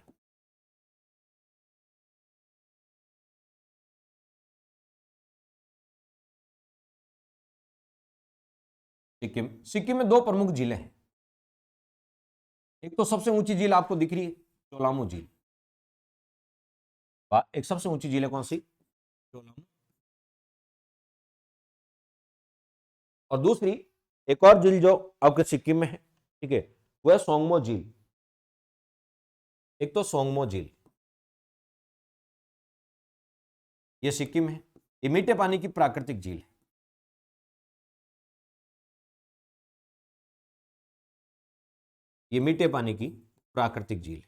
[SPEAKER 1] सिक्किम, सिक्किम में दो प्रमुख झीलें हैं, एक तो सबसे ऊंची झील आपको दिख रही है चोलामू झील, एक सबसे ऊंची झील है कौन सी, चोलामू, और दूसरी एक और झील जो आपके सिक्किम में है, ठीक है, वो है सोंगमो झील, एक तो सोंगमो झील, ये सिक्किम है, ये मीठे पानी की प्राकृतिक झील है, ये मीठे पानी की प्राकृतिक झील है।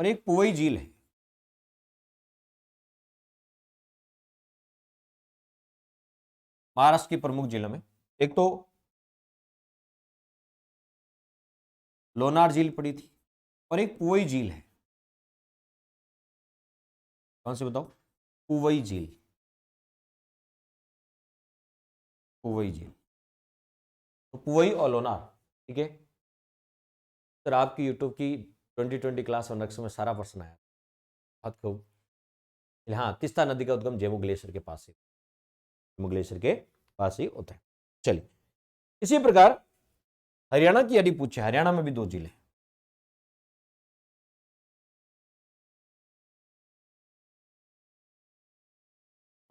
[SPEAKER 1] और एक पुवई झील है। महाराष्ट्र की प्रमुख झीलों में एक तो लोनार झील पड़ी थी और एक पुवई झील है। कौन सी बताओ? पुवई झील। पुवई झील तो पुवई और लोनार, ठीक है सर। आपकी यूट्यूब की 2020 क्लास वन में सारा प्रश्न आया, बहुत खूब। हाँ, तीस्ता नदी का उद्गम जम्मू ग्लेशियर के पास ही, जम्मू ग्लेशियर के पास ही होता है। चलिए, इसी प्रकार हरियाणा की यदि पूछे, हरियाणा में भी 2 जिले,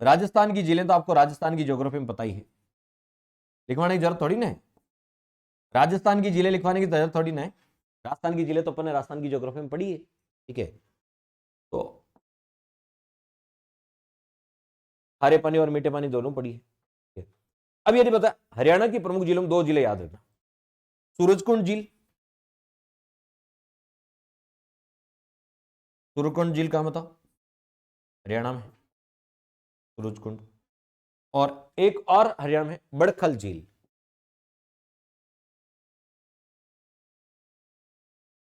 [SPEAKER 1] राजस्थान की जिले तो आपको राजस्थान की ज्योग्राफी में पता ही है, लिखवाने की जरूरत थोड़ी ना है। राजस्थान की जिले लिखवाने की जरूरत थोड़ी ना है। राजस्थान की जिले तो अपन ने राजस्थान की ज्योग्राफी में पढ़ी है, ठीक है। तो खारे पानी और मीठे पानी दोनों पढ़ी है। अब यदि बता, हरियाणा की प्रमुख जिलों में 2 जिले याद रखना, सूरजकुंड झील, सूरजकुंड झील कहां बताओ? हरियाणा में सूरजकुंड। और एक और हरियाणा में बड़खल झील,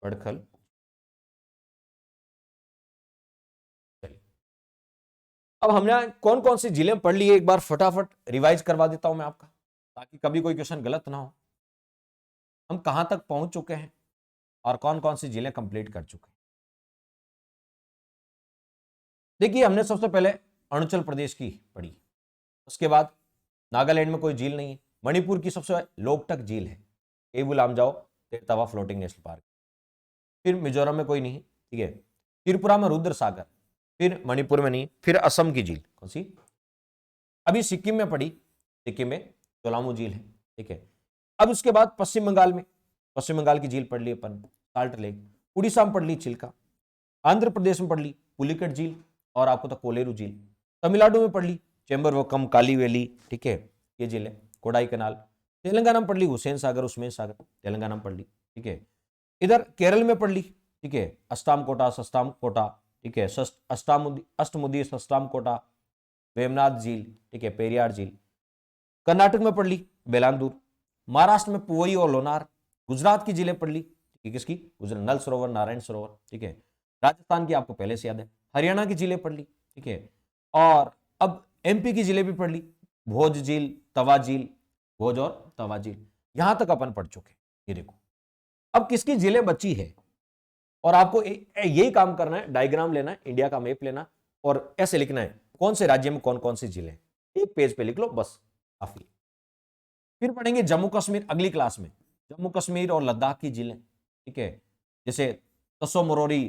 [SPEAKER 1] बड़खल। अब हमने कौन कौन सी जिलें पढ़ ली है, एक बार फटाफट रिवाइज करवा देता हूं मैं आपका, ताकि कभी कोई क्वेश्चन गलत ना हो। हम कहां तक पहुंच चुके हैं और कौन कौन सी जिलें कंप्लीट कर चुके हैं। देखिए, हमने सबसे पहले अरुणाचल प्रदेश की पढ़ी, उसके बाद नागालैंड में कोई झील नहीं है, मणिपुर की सबसे लोकटक झील है केबुल लामजाओ तेरतवा फ्लोटिंग नेशनल पार्क, फिर मिजोरम में कोई नहीं, ठीक है, त्रिपुरा में रुद्र सागर, फिर मणिपुर में नहीं, फिर असम की झील कौन सी, अभी सिक्किम में पड़ी, सिक्किम में तोलामू झील है, ठीक है। अब उसके बाद पश्चिम बंगाल में, पश्चिम बंगाल की झील पढ़ ली अपन, साल्ट लेक, उड़ीसा में पढ़ ली चिल्का, आंध्र प्रदेश में पढ़ ली पुलिकट झील और आपको तो कोलेरू झील, तमिलनाडु में पढ़ ली चेंबरवकम काली वैली, ठीक है, ये झील है, कोडाई कनाल, तेलंगाना में पढ़ ली हुसैन सागर उस्मेन सागर, तेलंगाना में पढ़ ली, ठीक है। इधर केरल में पढ़ ली, ठीक है, अष्टाम कोटा सस्ताम कोटा, ठीक है, अष्टमुदी सस्ताम कोटा, वेमनाथ झील, ठीक है, पेरियार झील। कर्नाटक में पढ़ ली बेलांदूर, महाराष्ट्र में पुवई और लोनार, गुजरात की जिले पढ़ ली, किसकी, गुजरात नल सरोवर नारायण सरोवर, ठीक है। राजस्थान की आपको पहले से याद है, हरियाणा की जिले पढ़ ली, ठीक है। और अब एमपी की जिले भी पढ़ ली, भोज झील, तवा झील, भोज और तवा झील, यहां तक अपन पढ़ चुके। ये देखो, अब किसकी जिले बची है और आपको यही काम करना है, डायग्राम लेना है, इंडिया का मैप लेना और ऐसे लिखना है कौन से राज्य में कौन कौन सी जिले, एक पेज पे लिख लो बस, काफी। फिर पढ़ेंगे जम्मू कश्मीर अगली क्लास में, जम्मू कश्मीर और लद्दाख की जिलें, ठीक है, जैसे तसो मोरोरी,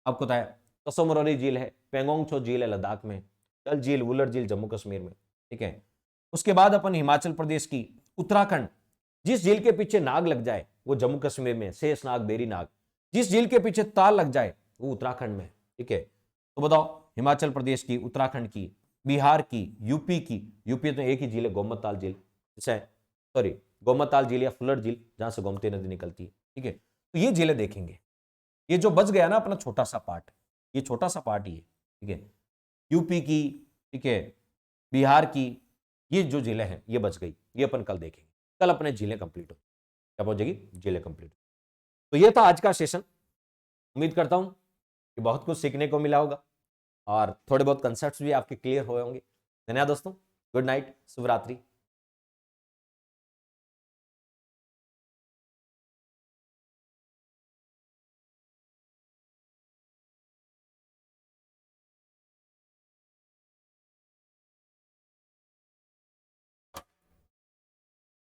[SPEAKER 1] आपको पता है तसो मोरोरी झील है, पेंगोंग छो झील है लद्दाख में, डल झील, वुलर झील जम्मू कश्मीर में, ठीक है। उसके बाद अपन हिमाचल प्रदेश की, उत्तराखंड, जिस झील के पीछे नाग लग जाए वो जम्मू कश्मीर में, शेष नाग, बेरी नाग, जिस झील के पीछे ताल लग जाए वो उत्तराखंड में, ठीक है। तो बताओ, हिमाचल प्रदेश की, उत्तराखंड की, बिहार की, यूपी की, यूपी तो एक ही झील है गोमत ताल झील, सॉरी गोमत ताल झील या फुलर झील जहां से गोमती नदी निकलती है, ठीक है। तो ये झीलें देखेंगे, ये जो बच गया ना अपना छोटा सा पार्ट, ये छोटा सा पार्ट ही है, ठीक है, यूपी की, ठीक है, बिहार की, ये जो जिले हैं ये बच गई, ये अपन कल देखेंगे, कल अपने जिले कंप्लीट हो, क्या पहुंच जाएगी, जिले कंप्लीट। तो ये था आज का सेशन, उम्मीद करता हूं कि बहुत कुछ सीखने को मिला होगा और थोड़े बहुत कंसेप्ट्स भी आपके क्लियर हुए होंगे। धन्यवाद दोस्तों, गुड नाइट, शुभ रात्रि।